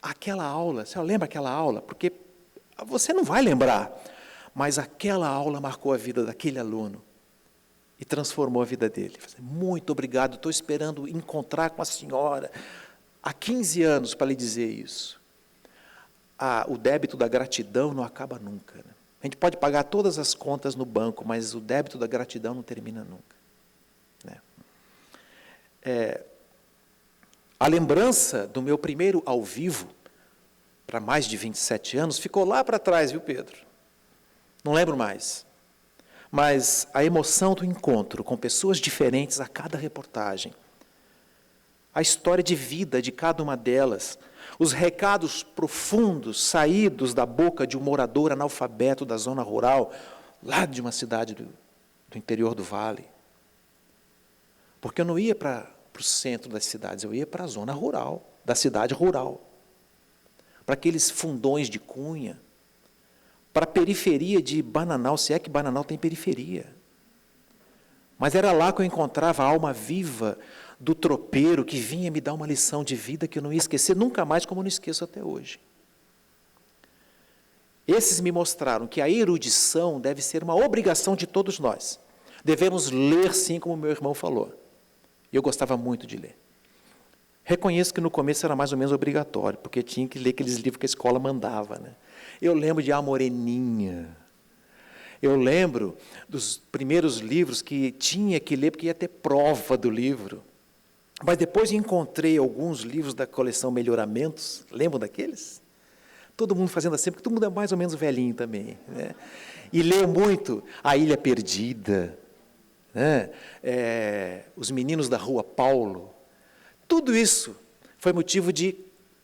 Aquela aula, você lembra aquela aula? Porque você não vai lembrar, mas aquela aula marcou a vida daquele aluno e transformou a vida dele. Muito obrigado, estou esperando encontrar com a senhora há 15 anos para lhe dizer isso. O débito da gratidão não acaba nunca, né? A gente pode pagar todas as contas no banco, mas o débito da gratidão não termina nunca, né? A lembrança do meu primeiro ao vivo, para mais de 27 anos, ficou lá para trás, viu, Pedro? Não lembro mais. Mas a emoção do encontro com pessoas diferentes a cada reportagem, a história de vida de cada uma delas, os recados profundos saídos da boca de um morador analfabeto da zona rural, lá de uma cidade do interior do vale. Porque eu não ia para o centro das cidades, eu ia para a zona rural, da cidade rural, para aqueles fundões de Cunha, para a periferia de Bananal, se é que Bananal tem periferia. Mas era lá que eu encontrava a alma viva do tropeiro que vinha me dar uma lição de vida que eu não ia esquecer nunca mais, como eu não esqueço até hoje. Esses me mostraram que a erudição deve ser uma obrigação de todos nós. Devemos ler, sim, como meu irmão falou. E eu gostava muito de ler. Reconheço que no começo era mais ou menos obrigatório, porque tinha que ler aqueles livros que a escola mandava, né? Eu lembro de A Moreninha. Eu lembro dos primeiros livros que tinha que ler, porque ia ter prova do livro. Mas depois encontrei alguns livros da coleção Melhoramentos. Lembram daqueles? Todo mundo fazendo assim, porque todo mundo é mais ou menos velhinho também, né? E leu muito A Ilha Perdida, né? Os Meninos da Rua Paulo. Tudo isso foi motivo de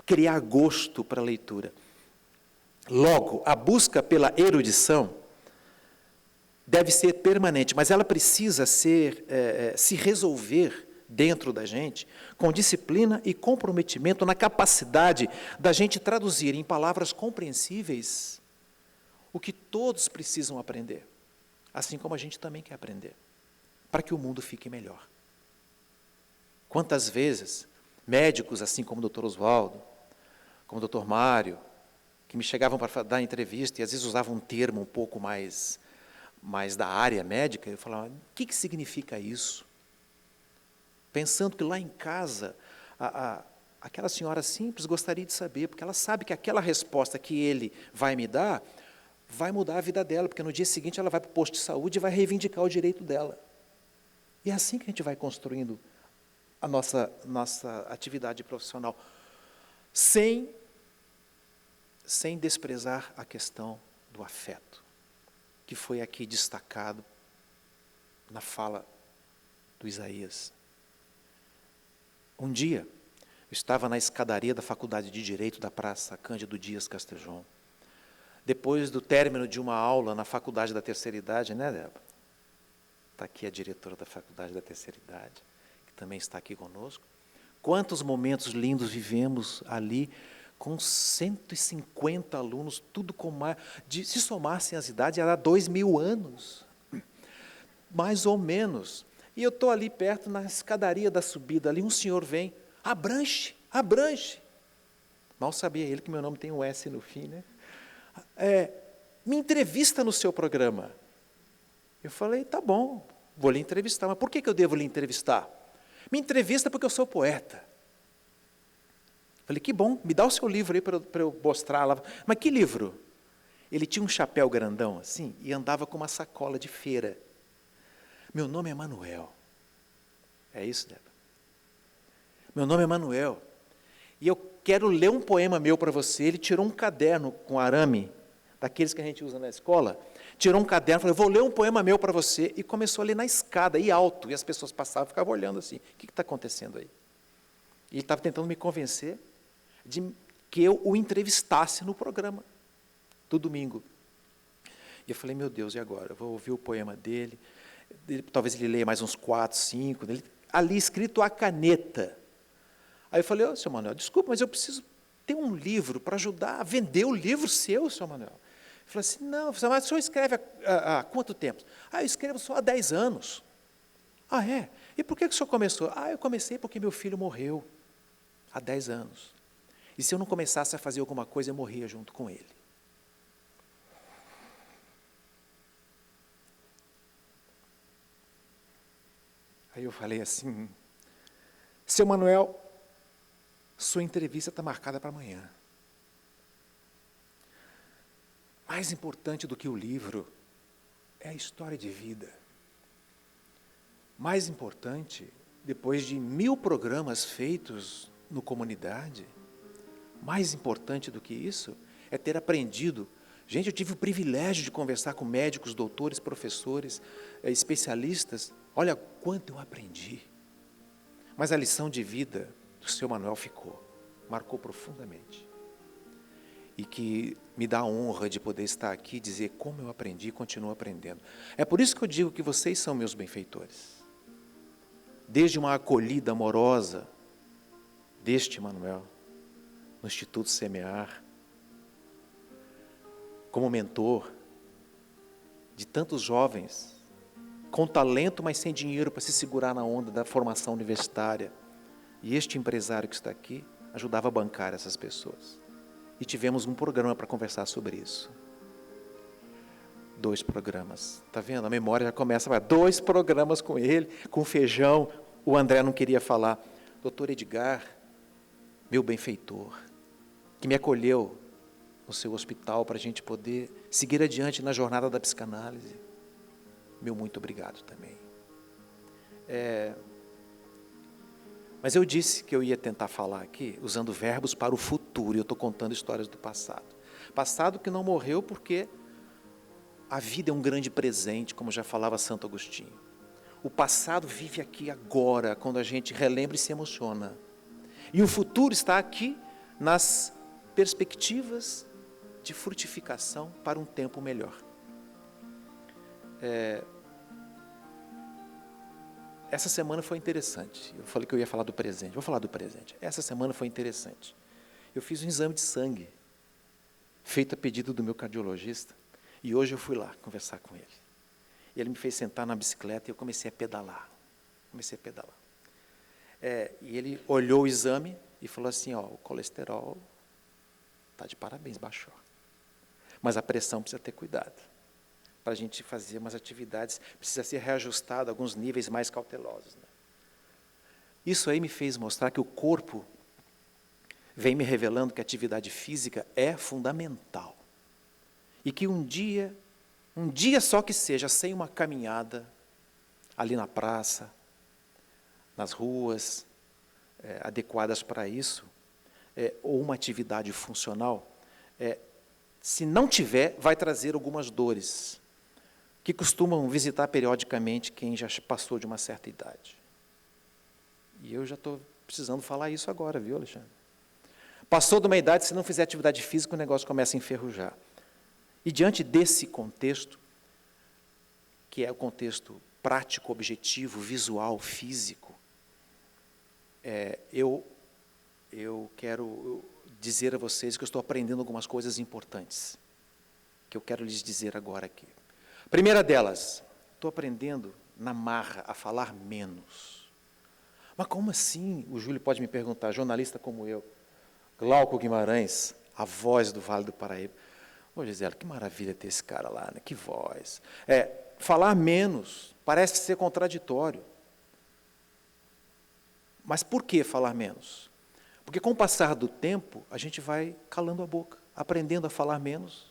criar gosto para a leitura. Logo, a busca pela erudição deve ser permanente, mas ela precisa se resolver dentro da gente, com disciplina e comprometimento na capacidade da gente traduzir em palavras compreensíveis o que todos precisam aprender, assim como a gente também quer aprender, para que o mundo fique melhor. Quantas vezes médicos, assim como o Dr. Oswaldo, como o Dr. Mário, que me chegavam para dar entrevista e às vezes usavam um termo um pouco mais da área médica, eu falava, o que significa isso? Pensando que lá em casa, aquela senhora simples gostaria de saber, porque ela sabe que aquela resposta que ele vai me dar vai mudar a vida dela, porque no dia seguinte ela vai para o posto de saúde e vai reivindicar o direito dela. E é assim que a gente vai construindo a nossa atividade profissional, sem desprezar a questão do afeto, que foi aqui destacado na fala do Isaías. Um dia, eu estava na escadaria da Faculdade de Direito da Praça Cândido Dias Castejon. Depois do término de uma aula na Faculdade da Terceira Idade, né, Débora? Está aqui a diretora da Faculdade da Terceira Idade, que também está aqui conosco. Quantos momentos lindos vivemos ali, com 150 alunos, tudo com mais... se somassem as idades, ia dar 2.000 anos, mais ou menos. E eu estou ali perto, na escadaria da subida, ali um senhor vem, abranche. Mal sabia ele que meu nome tem um S no fim, né? Me entrevista no seu programa. Eu falei, tá bom, vou lhe entrevistar. Mas por que eu devo lhe entrevistar? Me entrevista porque eu sou poeta. Falei, que bom, me dá o seu livro aí para eu mostrar lá. Mas que livro? Ele tinha um chapéu grandão assim e andava com uma sacola de feira. Meu nome é Manuel. É isso, Débora? Meu nome é Manuel. E eu quero ler um poema meu para você. Ele tirou um caderno com arame, daqueles que a gente usa na escola, tirou um caderno, falou, eu vou ler um poema meu para você, e começou a ler na escada, e alto, e as pessoas passavam e ficavam olhando assim, o que está acontecendo aí? E ele estava tentando me convencer de que eu o entrevistasse no programa, do domingo. E eu falei, meu Deus, e agora? Eu vou ouvir o poema dele, Talvez ele leia mais uns 4, 5, ali escrito a caneta. Aí eu falei, ô, seu Manuel, desculpa, mas eu preciso ter um livro para ajudar a vender o livro seu, seu Manuel. Ele falou assim, não, mas o senhor escreve há quanto tempo? Eu escrevo só há 10 anos. Ah, é? E por que o senhor começou? Eu comecei porque meu filho morreu há 10 anos. E se eu não começasse a fazer alguma coisa, eu morria junto com ele. Aí eu falei assim, seu Manuel, sua entrevista está marcada para amanhã. Mais importante do que o livro é a história de vida. Mais importante, depois de 1000 programas feitos no Comunidade, mais importante do que isso é ter aprendido. Gente, eu tive o privilégio de conversar com médicos, doutores, professores, especialistas. Olha quanto eu aprendi. Mas a lição de vida do seu Manuel ficou, marcou profundamente. E que me dá a honra de poder estar aqui e dizer como eu aprendi e continuo aprendendo. É por isso que eu digo que vocês são meus benfeitores. Desde uma acolhida amorosa deste Manuel, no Instituto Semear, como mentor de tantos jovens, com talento, mas sem dinheiro para se segurar na onda da formação universitária. E este empresário que está aqui ajudava a bancar essas pessoas. E tivemos um programa para conversar sobre isso. 2 programas. Está vendo? A memória já começa. 2 programas com ele, com feijão. O André não queria falar. Doutor Edgar, meu benfeitor, que me acolheu no seu hospital para a gente poder seguir adiante na jornada da psicanálise. Meu muito obrigado também. Mas eu disse que eu ia tentar falar aqui usando verbos para o futuro, e eu estou contando histórias do passado. Passado que não morreu porque a vida é um grande presente, como já falava Santo Agostinho. O passado vive aqui agora, quando a gente relembra e se emociona. E o futuro está aqui nas perspectivas de frutificação para um tempo melhor. Essa semana foi interessante. Eu falei que eu ia falar do presente. Vou falar do presente. Essa semana foi interessante. Eu fiz um exame de sangue, feito a pedido do meu cardiologista, e hoje eu fui lá conversar com ele. E ele me fez sentar na bicicleta e eu comecei a pedalar. E ele olhou o exame e falou assim, o colesterol está de parabéns, baixou. Mas a pressão precisa ter cuidado. Para a gente fazer umas atividades, precisa ser reajustado a alguns níveis mais cautelosos. Né? Isso aí me fez mostrar que o corpo vem me revelando que a atividade física é fundamental. E que um dia só que seja, sem uma caminhada, ali na praça, nas ruas, adequadas para isso, ou uma atividade funcional, se não tiver, vai trazer algumas dores, que costumam visitar periodicamente quem já passou de uma certa idade. E eu já estou precisando falar isso agora, viu, Alexandre? Passou de uma idade, se não fizer atividade física, o negócio começa a enferrujar. E diante desse contexto, que é o contexto prático, objetivo, visual, físico, eu quero dizer a vocês que eu estou aprendendo algumas coisas importantes, que eu quero lhes dizer agora aqui. Primeira delas, estou aprendendo na marra a falar menos. Mas como assim? O Júlio pode me perguntar, jornalista como eu, Glauco Guimarães, a voz do Vale do Paraíba. Ô, Gisela, que maravilha ter esse cara lá, né? Que voz. Falar menos parece ser contraditório. Mas por que falar menos? Porque com o passar do tempo, a gente vai calando a boca, aprendendo a falar menos.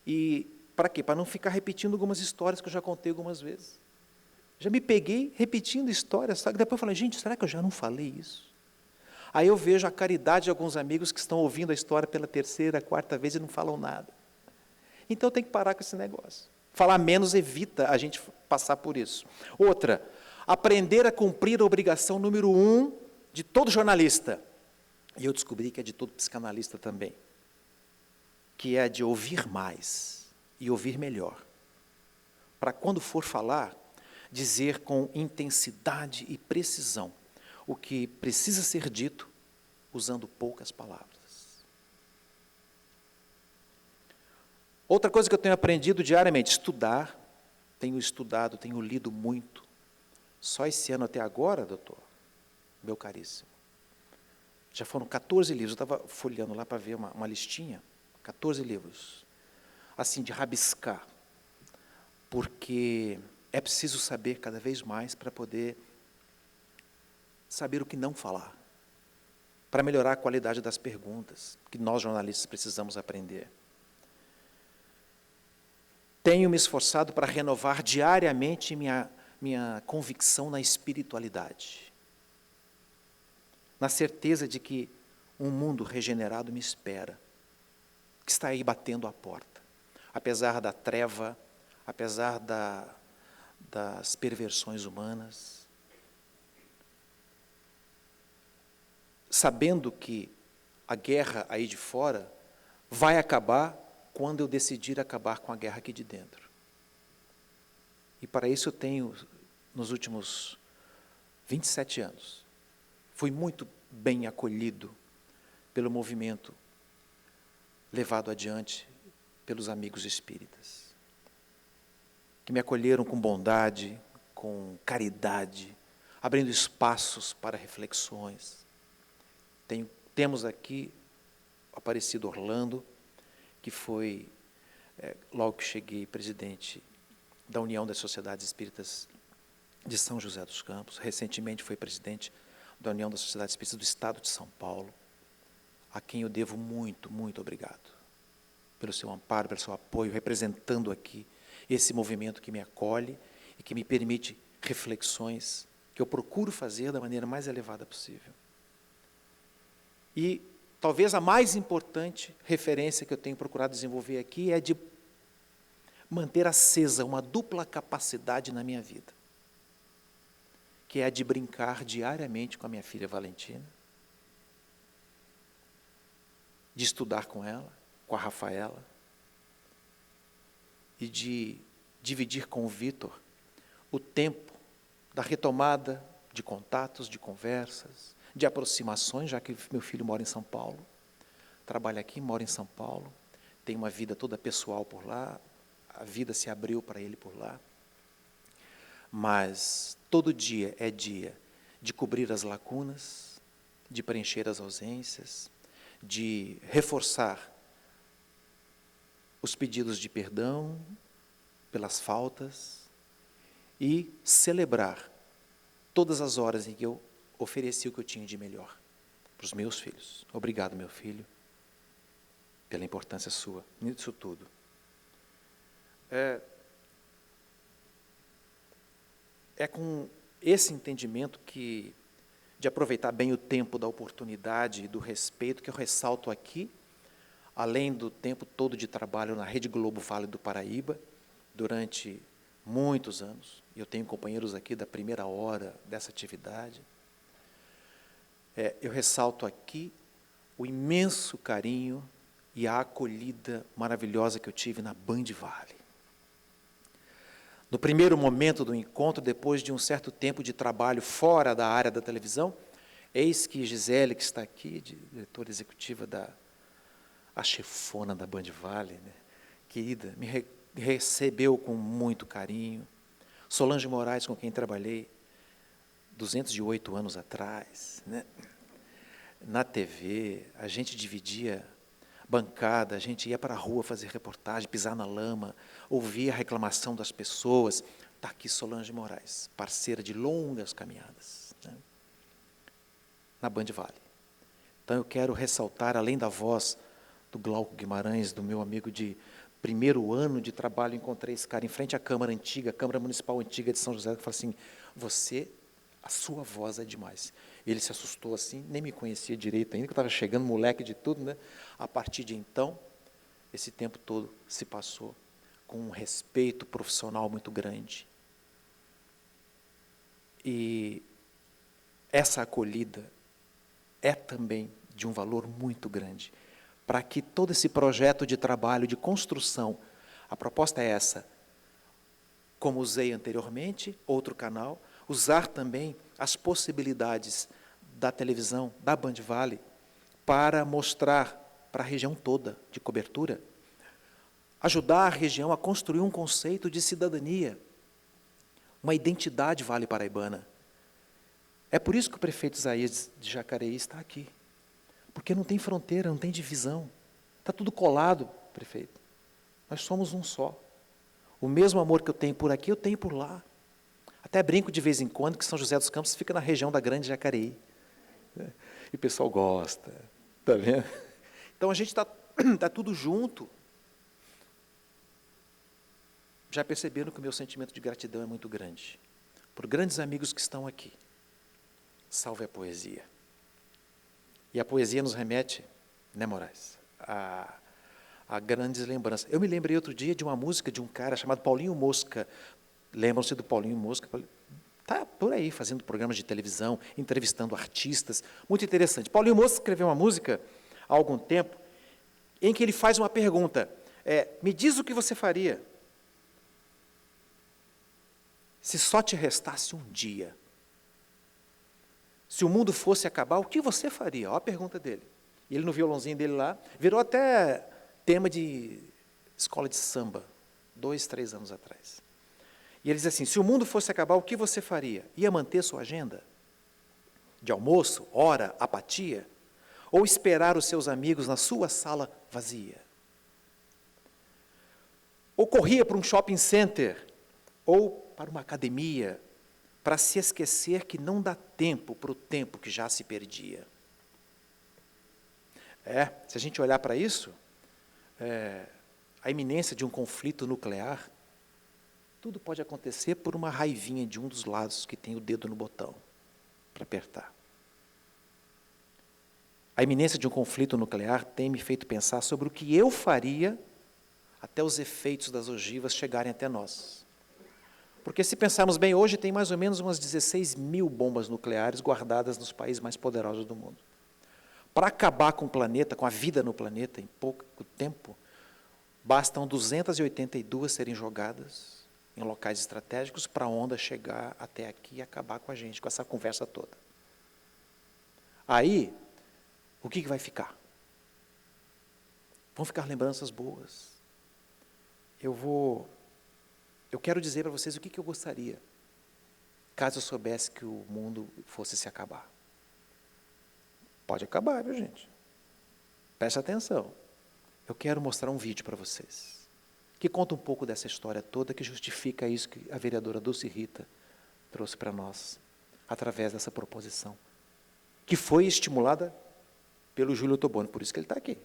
E para quê? Para não ficar repetindo algumas histórias que eu já contei algumas vezes. Já me peguei repetindo histórias, sabe? Depois eu falei, gente, será que eu já não falei isso? Aí eu vejo a caridade de alguns amigos que estão ouvindo a história pela 3ª, 4ª vez e não falam nada. Então tem que parar com esse negócio. Falar menos evita a gente passar por isso. Outra, aprender a cumprir a obrigação número 1 de todo jornalista. E eu descobri que é de todo psicanalista também. Que é de ouvir mais e ouvir melhor. Para quando for falar, dizer com intensidade e precisão o que precisa ser dito usando poucas palavras. Outra coisa que eu tenho aprendido diariamente, estudar. Tenho estudado, tenho lido muito. Só esse ano até agora, doutor, meu caríssimo, já foram 14 livros. Eu estava folheando lá para ver uma listinha. 14 livros. Assim, de rabiscar. Porque é preciso saber cada vez mais para poder saber o que não falar. Para melhorar a qualidade das perguntas, que nós jornalistas precisamos aprender. Tenho me esforçado para renovar diariamente minha convicção na espiritualidade. Na certeza de que um mundo regenerado me espera, que está aí batendo a porta. Apesar da treva, apesar das perversões humanas, sabendo que a guerra aí de fora vai acabar quando eu decidir acabar com a guerra aqui de dentro. E para isso eu tenho, nos últimos 27 anos, fui muito bem acolhido pelo movimento levado adiante pelos amigos espíritas, que me acolheram com bondade, com caridade, abrindo espaços para reflexões. Temos aqui o Aparecido Orlando, que foi, logo que cheguei, presidente da União das Sociedades Espíritas de São José dos Campos. Recentemente foi presidente da União das Sociedades Espíritas do Estado de São Paulo, a quem eu devo muito, muito obrigado pelo seu amparo, pelo seu apoio, representando aqui esse movimento que me acolhe e que me permite reflexões que eu procuro fazer da maneira mais elevada possível. E talvez a mais importante referência que eu tenho procurado desenvolver aqui é de manter acesa uma dupla capacidade na minha vida, que é a de brincar diariamente com a minha filha Valentina, de estudar com ela, com a Rafaela, e de dividir com o Vitor o tempo da retomada de contatos, de conversas, de aproximações, já que meu filho mora em São Paulo, trabalha aqui, mora em São Paulo, tem uma vida toda pessoal por lá, a vida se abriu para ele por lá. Mas todo dia é dia de cobrir as lacunas, de preencher as ausências, de reforçar os pedidos de perdão pelas faltas e celebrar todas as horas em que eu ofereci o que eu tinha de melhor para os meus filhos. Obrigado, meu filho, pela importância sua nisso tudo. É com esse entendimento de aproveitar bem o tempo da oportunidade e do respeito que eu ressalto aqui, além do tempo todo de trabalho na Rede Globo Vale do Paraíba, durante muitos anos. Eu tenho companheiros aqui da primeira hora dessa atividade. Eu ressalto aqui o imenso carinho e a acolhida maravilhosa que eu tive na Band Vale. No primeiro momento do encontro, depois de um certo tempo de trabalho fora da área da televisão, eis que Gisele, que está aqui, diretora executiva a chefona da Band Vale, né, querida, me recebeu com muito carinho. Solange Moraes, com quem trabalhei 208 anos atrás, né, na TV, a gente dividia bancada, a gente ia para a rua fazer reportagem, pisar na lama, ouvir a reclamação das pessoas. Está aqui Solange Moraes, parceira de longas caminhadas, né, na Band Vale. Então eu quero ressaltar, além da voz do Glauco Guimarães, do meu amigo de primeiro ano de trabalho, encontrei esse cara em frente à Câmara Antiga, Câmara Municipal Antiga de São José, que falou assim: a sua voz é demais. Ele se assustou assim, nem me conhecia direito ainda, que eu estava chegando, moleque de tudo, né? A partir de então, esse tempo todo se passou com um respeito profissional muito grande. E essa acolhida é também de um valor muito grande, para que todo esse projeto de trabalho, de construção, a proposta é essa: como usei anteriormente, outro canal, usar também as possibilidades da televisão, da Band Vale, para mostrar para a região toda de cobertura, ajudar a região a construir um conceito de cidadania, uma identidade vale-paraibana. É por isso que o prefeito Isaías de Jacareí está aqui, porque não tem fronteira, não tem divisão, está tudo colado, prefeito. Nós somos um só. O mesmo amor que eu tenho por aqui, eu tenho por lá. Até brinco de vez em quando que São José dos Campos fica na região da Grande Jacareí. E o pessoal gosta, está vendo? Então a gente está tudo junto. Já perceberam que o meu sentimento de gratidão é muito grande, por grandes amigos que estão aqui. Salve a poesia. E a poesia nos remete, né, Moraes, a grandes lembranças. Eu me lembrei outro dia de uma música de um cara chamado Paulinho Mosca. Lembram-se do Paulinho Mosca? Está por aí, fazendo programas de televisão, entrevistando artistas. Muito interessante. Paulinho Mosca escreveu uma música há algum tempo, em que ele faz uma pergunta. Me diz o que você faria se só te restasse um dia. Se o mundo fosse acabar, o que você faria? Olha a pergunta dele. E ele, no violãozinho dele lá, virou até tema de escola de samba, 2, 3 anos atrás. E ele diz assim, se o mundo fosse acabar, o que você faria? Ia manter sua agenda? De almoço, hora, apatia? Ou esperar os seus amigos na sua sala vazia? Ou corria para um shopping center? Ou para uma academia? Para se esquecer que não dá tempo para o tempo que já se perdia. Se a gente olhar para isso, a iminência de um conflito nuclear, tudo pode acontecer por uma raivinha de um dos lados que tem o dedo no botão para apertar. A iminência de um conflito nuclear tem me feito pensar sobre o que eu faria até os efeitos das ogivas chegarem até nós. Porque, se pensarmos bem, hoje tem mais ou menos umas 16 mil bombas nucleares guardadas nos países mais poderosos do mundo. Para acabar com o planeta, com a vida no planeta, em pouco tempo, bastam 282 serem jogadas em locais estratégicos para a onda chegar até aqui e acabar com a gente, com essa conversa toda. Aí, o que vai ficar? Vão ficar lembranças boas. Eu quero dizer para vocês o que eu gostaria, caso eu soubesse que o mundo fosse se acabar. Pode acabar, viu, gente? Preste atenção. Eu quero mostrar um vídeo para vocês, que conta um pouco dessa história toda, que justifica isso que a vereadora Dulce Rita trouxe para nós, através dessa proposição, que foi estimulada pelo Júlio Toboni, por isso que ele está aqui,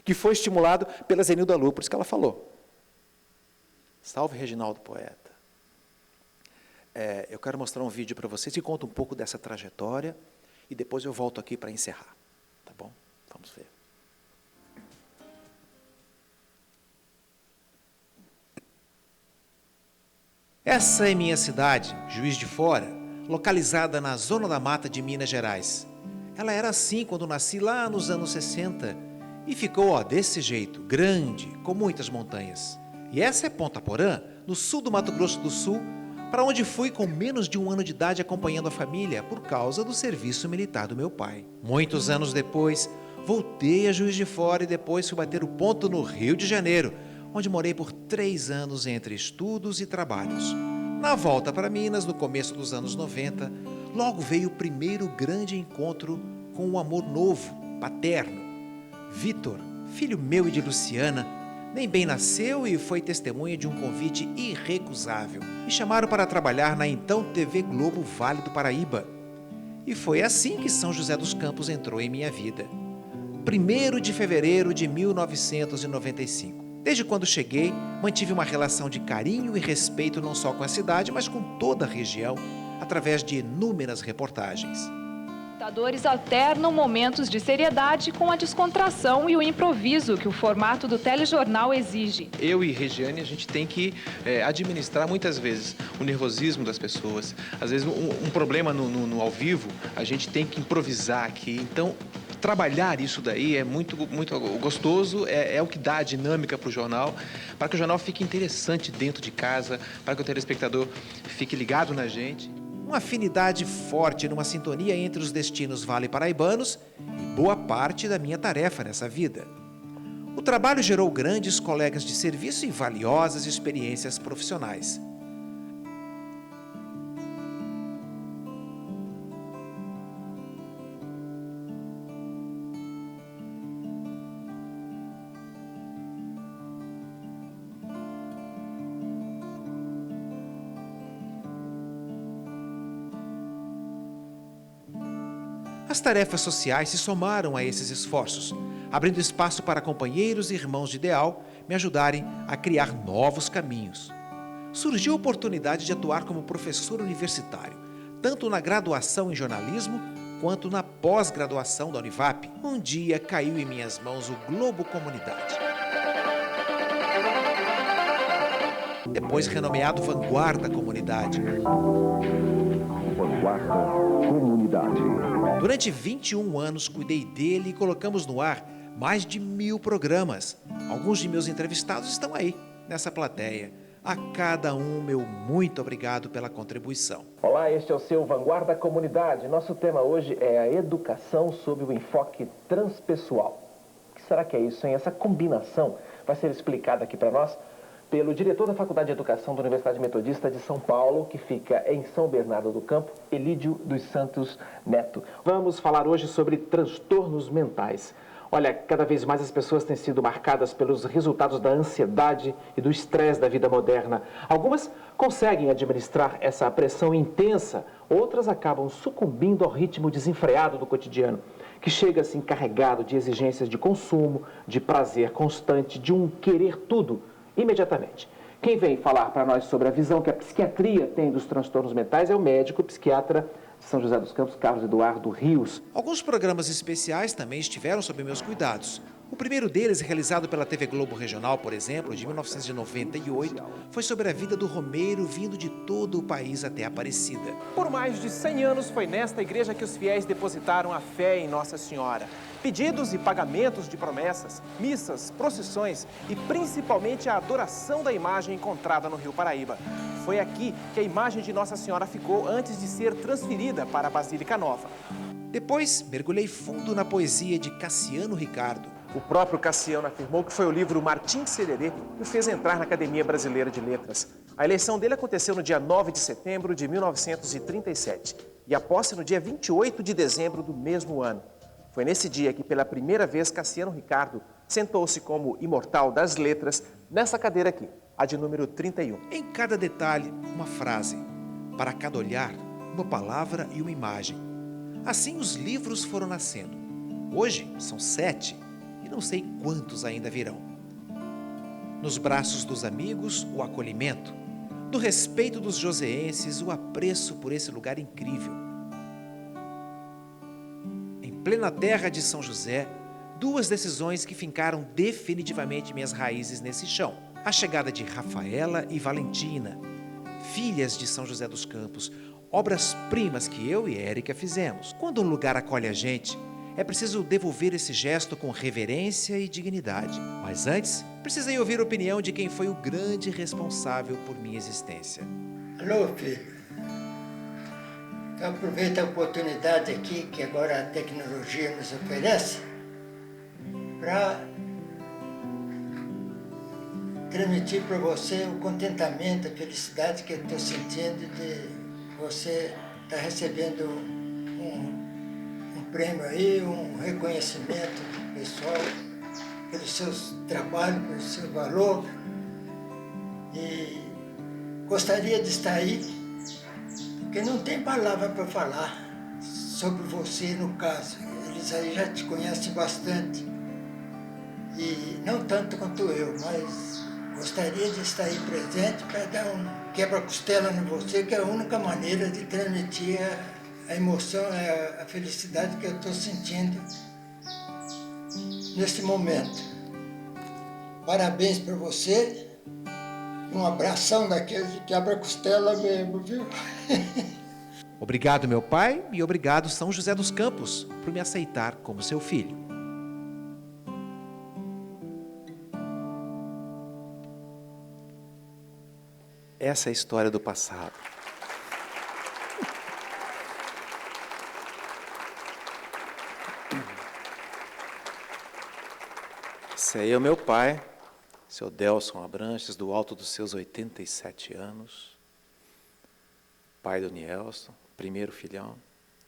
que foi estimulado pela Zenilda Lu, por isso que ela falou. Salve, Reginaldo Poeta. Eu quero mostrar um vídeo para vocês que conta um pouco dessa trajetória e depois eu volto aqui para encerrar. Tá bom? Vamos ver. Essa é minha cidade, Juiz de Fora, localizada na Zona da Mata de Minas Gerais. Ela era assim quando nasci lá nos anos 60 e ficou desse jeito, grande, com muitas montanhas. E essa é Ponta Porã, no sul do Mato Grosso do Sul, para onde fui com menos de 1 ano de idade acompanhando a família por causa do serviço militar do meu pai. Muitos anos depois, voltei a Juiz de Fora e depois fui bater o ponto no Rio de Janeiro, onde morei por 3 anos entre estudos e trabalhos. Na volta para Minas, no começo dos anos 90, logo veio o primeiro grande encontro com um amor novo, paterno. Vitor, filho meu e de Luciana, nem bem nasceu e foi testemunha de um convite irrecusável. Me chamaram para trabalhar na então TV Globo Vale do Paraíba. E foi assim que São José dos Campos entrou em minha vida. 1º de fevereiro de 1995. Desde quando cheguei, mantive uma relação de carinho e respeito não só com a cidade, mas com toda a região, através de inúmeras reportagens. Os apresentadores alternam momentos de seriedade com a descontração e o improviso que o formato do telejornal exige. Eu e Regiane, a gente tem que administrar muitas vezes o nervosismo das pessoas. Às vezes um problema no ao vivo, a gente tem que improvisar aqui. Então, trabalhar isso daí é muito gostoso, é o que dá a dinâmica para o jornal, para que o jornal fique interessante dentro de casa, para que o telespectador fique ligado na gente. Uma afinidade forte numa sintonia entre os destinos vale-paraibanos e boa parte da minha tarefa nessa vida. O trabalho gerou grandes colegas de serviço e valiosas experiências profissionais. As tarefas sociais se somaram a esses esforços, abrindo espaço para companheiros e irmãos de ideal me ajudarem a criar novos caminhos. Surgiu a oportunidade de atuar como professor universitário, tanto na graduação em jornalismo quanto na pós-graduação da Univap. Um dia caiu em minhas mãos o Globo Comunidade. Depois renomeado Vanguarda Comunidade. Vanguarda Comunidade. Durante 21 anos cuidei dele e colocamos no ar mais de 1000 programas. Alguns de meus entrevistados estão aí, nessa plateia. A cada um, meu muito obrigado pela contribuição. Olá, este é o seu Vanguarda Comunidade. Nosso tema hoje é a educação sob o enfoque transpessoal. O que será que é isso, hein? Essa combinação vai ser explicada aqui para nós pelo diretor da Faculdade de Educação da Universidade Metodista de São Paulo, que fica em São Bernardo do Campo, Elídio dos Santos Neto. Vamos falar hoje sobre transtornos mentais. Olha, cada vez mais as pessoas têm sido marcadas pelos resultados da ansiedade e do estresse da vida moderna. Algumas conseguem administrar essa pressão intensa, outras acabam sucumbindo ao ritmo desenfreado do cotidiano, que chega assim carregado de exigências de consumo, de prazer constante, de um querer tudo imediatamente. Quem vem falar para nós sobre a visão que a psiquiatria tem dos transtornos mentais é o médico psiquiatra de São José dos Campos, Carlos Eduardo Rios. Alguns programas especiais também estiveram sob meus cuidados. O primeiro deles, realizado pela TV Globo Regional, por exemplo, de 1998, foi sobre a vida do romeiro vindo de todo o país até Aparecida. Por mais de 100 anos foi nesta igreja que os fiéis depositaram a fé em Nossa Senhora. Pedidos e pagamentos de promessas, missas, procissões e principalmente a adoração da imagem encontrada no Rio Paraíba. Foi aqui que a imagem de Nossa Senhora ficou antes de ser transferida para a Basílica Nova. Depois, mergulhei fundo na poesia de Cassiano Ricardo. O próprio Cassiano afirmou que foi o livro Martim Sererê que o fez entrar na Academia Brasileira de Letras. A eleição dele aconteceu no dia 9 de setembro de 1937 e a posse no dia 28 de dezembro do mesmo ano. Foi nesse dia que, pela primeira vez, Cassiano Ricardo sentou-se como imortal das letras nessa cadeira aqui, a de número 31. Em cada detalhe, uma frase. Para cada olhar, uma palavra e uma imagem. Assim os livros foram nascendo. Hoje são 7 e não sei quantos ainda virão. Nos braços dos amigos, o acolhimento. Do respeito dos joseenses, o apreço por esse lugar incrível. Em plena terra de São José, 2 decisões que fincaram definitivamente minhas raízes nesse chão. A chegada de Rafaela e Valentina, filhas de São José dos Campos, obras-primas que eu e Érica fizemos. Quando um lugar acolhe a gente, é preciso devolver esse gesto com reverência e dignidade. Mas antes, precisei ouvir a opinião de quem foi o grande responsável por minha existência. Alô, filho. Então aproveita a oportunidade aqui que agora a tecnologia nos oferece para transmitir para você o contentamento, a felicidade que eu estou sentindo de você estar recebendo um prêmio aí, um reconhecimento pessoal pelos seus trabalhos, pelo seu valor. E gostaria de estar aí, porque não tem palavra para falar sobre você no caso. Eles aí já te conhecem bastante. E não tanto quanto eu, mas gostaria de estar aí presente para dar um quebra-costela em você, que é a única maneira de transmitir a emoção, a felicidade que eu estou sentindo nesse momento. Parabéns para você, um abração daquele de quebra-costela mesmo, viu? Obrigado, meu pai, e obrigado, São José dos Campos, por me aceitar como seu filho. Essa é a história do passado. Esse aí é o meu pai, seu Delson Abranches, do alto dos seus 87 anos. Pai do Nielson, primeiro filhão.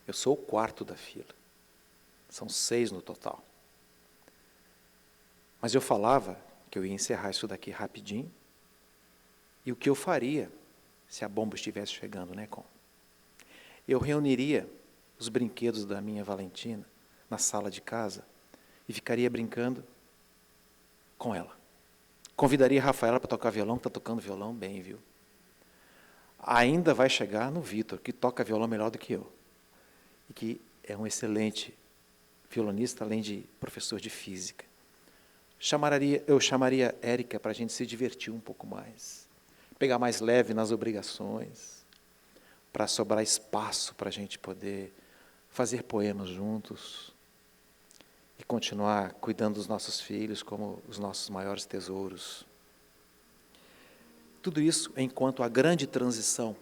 Eu sou o quarto da fila. São 6 no total. Mas eu falava que eu ia encerrar isso daqui rapidinho. E o que eu faria se a bomba estivesse chegando, né, Com? Eu reuniria os brinquedos da minha Valentina na sala de casa e ficaria brincando com ela. Convidaria a Rafaela para tocar violão, que está tocando violão bem, viu? Ainda vai chegar no Vitor, que toca violão melhor do que eu. E que é um excelente violonista, além de professor de física. Eu chamaria Érica para a gente se divertir um pouco mais. Pegar mais leve nas obrigações, para sobrar espaço para a gente poder fazer poemas juntos e continuar cuidando dos nossos filhos como os nossos maiores tesouros. Tudo isso enquanto a grande transição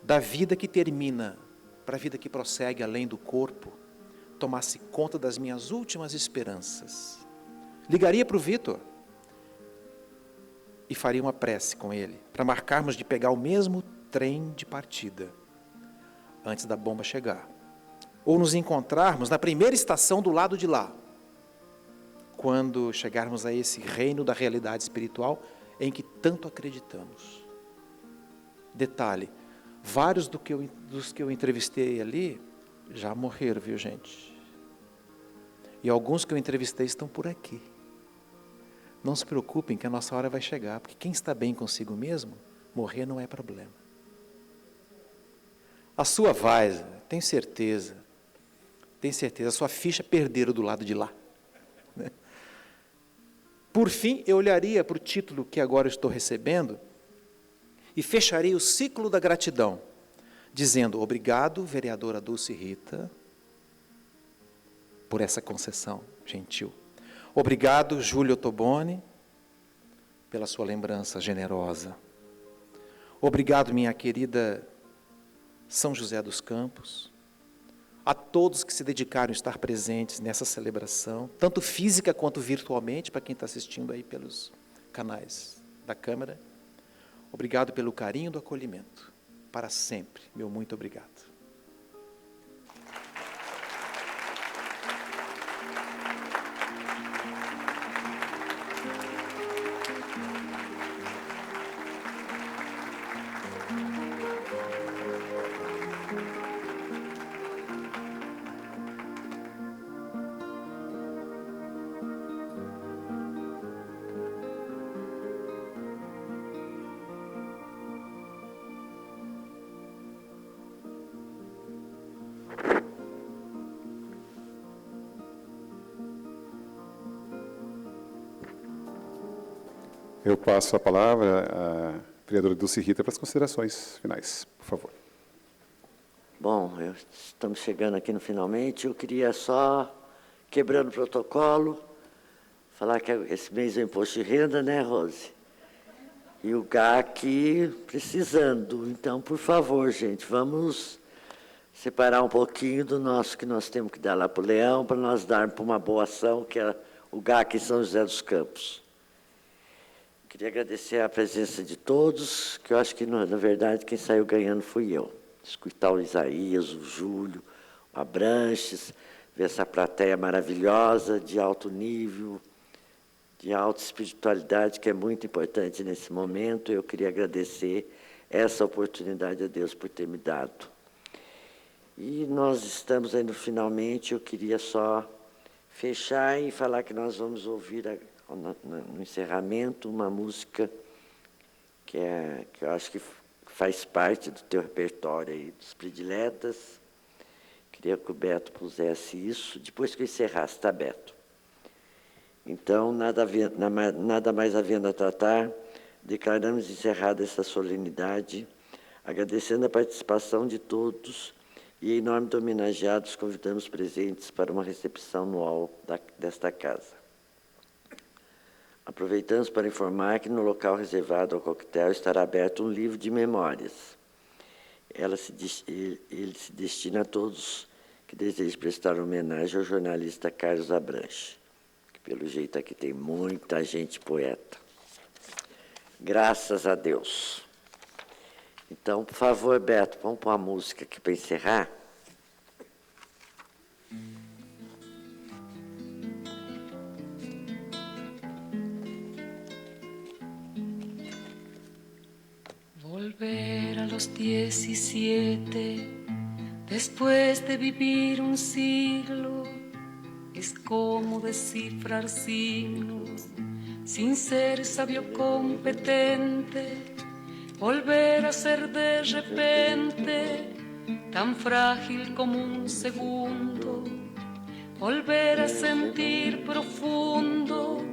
da vida que termina para a vida que prossegue além do corpo tomasse conta das minhas últimas esperanças. Ligaria para o Vitor e faria uma prece com ele, para marcarmos de pegar o mesmo trem de partida, antes da bomba chegar. Ou nos encontrarmos na primeira estação do lado de lá, quando chegarmos a esse reino da realidade espiritual em que tanto acreditamos. Detalhe, vários dos que eu entrevistei ali já morreram, viu, gente? E alguns que eu entrevistei estão por aqui. Não se preocupem que a nossa hora vai chegar, porque quem está bem consigo mesmo, morrer não é problema. A sua vai, tenho certeza, a sua ficha perderam do lado de lá. Né? Por fim, eu olharia para o título que agora estou recebendo e fecharia o ciclo da gratidão, dizendo: obrigado, vereadora Dulce Rita, por essa concessão gentil. Obrigado, Júlio Ottoboni, pela sua lembrança generosa. Obrigado, minha querida São José dos Campos, a todos que se dedicaram a estar presentes nessa celebração, tanto física quanto virtualmente, para quem está assistindo aí pelos canais da Câmara. Obrigado pelo carinho do acolhimento. Para sempre, meu muito obrigado. Eu passo a palavra à vereadora Dulce Rita para as considerações finais, por favor. Bom, estamos chegando aqui no finalmente. Eu queria só, quebrando o protocolo, falar que esse mês é o imposto de renda, né, Rose? E o GAC precisando. Então, por favor, gente, vamos separar um pouquinho do nosso que nós temos que dar lá para o Leão, para nós darmos para uma boa ação, que é o GAC em São José dos Campos. Queria agradecer a presença de todos, que eu acho que, na verdade, quem saiu ganhando fui eu. Escutar o Isaías, o Júlio, o Abranches, ver essa plateia maravilhosa, de alto nível, de alta espiritualidade, que é muito importante nesse momento. Eu queria agradecer essa oportunidade a Deus por ter me dado. E nós estamos aí no finalmente, eu queria só fechar e falar que nós vamos ouvir no encerramento uma música que eu acho que faz parte do teu repertório aí, dos prediletas. Queria que o Beto pusesse isso, depois que eu encerrasse, tá, Beto? Então, nada mais havendo a tratar, declaramos encerrada essa solenidade, Agradecendo a participação de todos e, em nome do homenageado, convidamos os presentes para uma recepção anual desta casa. Aproveitamos para informar que no local reservado ao coquetel estará aberto um livro de memórias. Ele se destina a todos que desejam prestar homenagem ao jornalista Carlos Abranche, que pelo jeito aqui tem muita gente poeta. Graças a Deus. Então, por favor, Beto, vamos pôr a música aqui para encerrar? Volver a los 17, después de vivir un siglo, es como descifrar signos, sin ser sabio competente, volver a ser de repente, tan frágil como un segundo, volver a sentir profundo,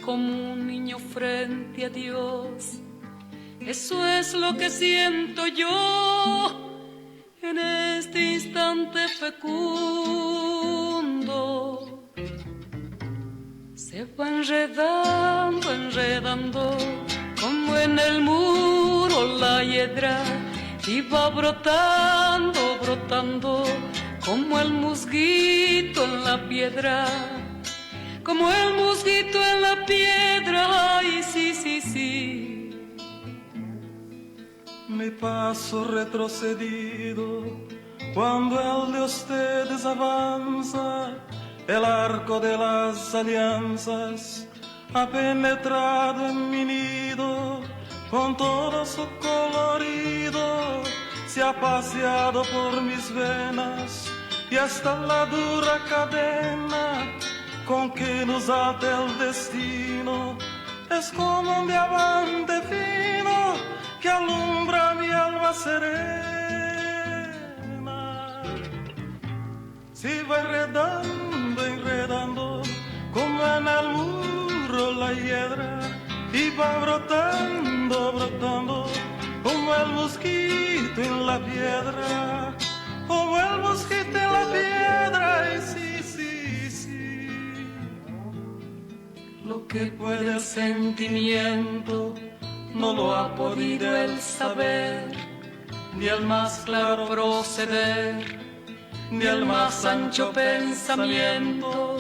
como un niño frente a Dios. Eso es lo que siento yo en este instante fecundo. Se va enredando, enredando, como en el muro la hiedra, y va brotando, brotando, como el musguito en la piedra, como el musguito en la piedra. Ay, sí, sí, sí. Mi paso retrocedido, cuando el de ustedes avanza, el arco de las alianzas ha penetrado en mi nido, con todo su colorido, se ha paseado por mis venas, y hasta la dura cadena con que nos ata el destino, es como un diamante fino que alumbra mi alma serena. Se va enredando, enredando, como en el muro la hiedra, y va brotando, brotando, como el mosquito en la piedra, como el mosquito en la piedra. Y sí, sí, sí. Lo que puede el sentimiento no lo ha podido el saber, ni el más claro proceder, ni el más ancho pensamiento.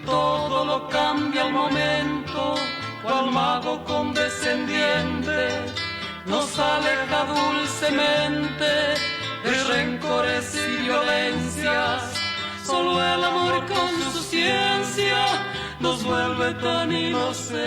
Todo lo cambia al momento, cual mago condescendiente nos aleja dulcemente de rencores y violencias. Solo el amor con su ciencia nos vuelve tan inocentes.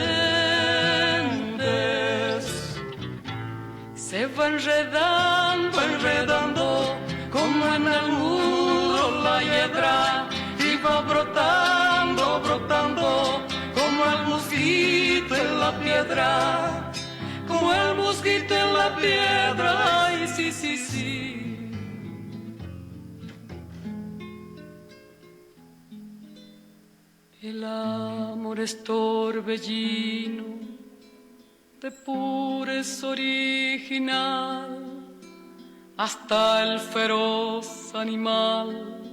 Se va enredando, enredando, como en el muro la hiedra, y va brotando, brotando, como el mosquito en la piedra, como el mosquito en la piedra. Ay, sí, sí, sí. El amor es torbellino, de pureza original, hasta el feroz animal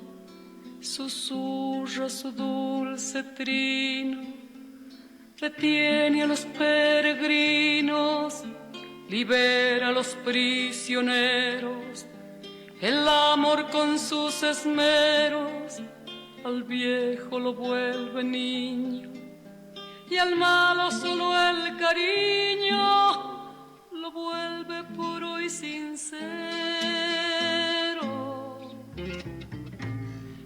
susurra su dulce trino, retiene a los peregrinos, libera a los prisioneros. El amor con sus esmeros al viejo lo vuelve niño, y al malo solo el cariño lo vuelve puro y sincero.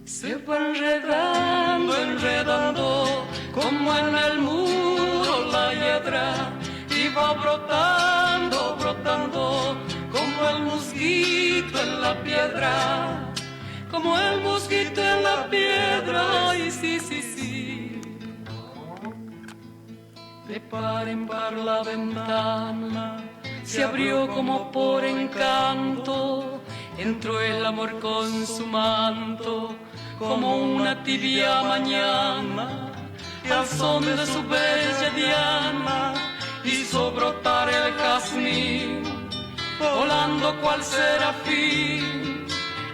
Se va enredando, enredando, como en el muro la hiedra, y va brotando, brotando, como el mosquito en la piedra, como el mosquito en la piedra. Ay, sí, sí, sí. De par en par la ventana se abrió como por encanto, entró el amor con su manto, como una tibia mañana, y al son de su bella diana hizo brotar el jazmín, volando cual serafín,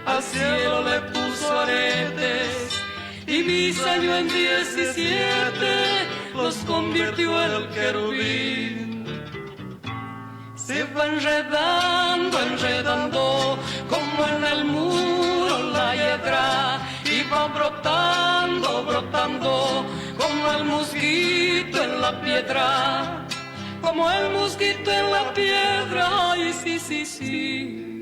al cielo le puso aretes y diseño en 17 los convirtió el querubín. Se va enredando, enredando, como en el muro la hiedra, y va brotando, brotando, como el mosquito en la piedra, como el mosquito en la piedra, ay sí, sí, sí.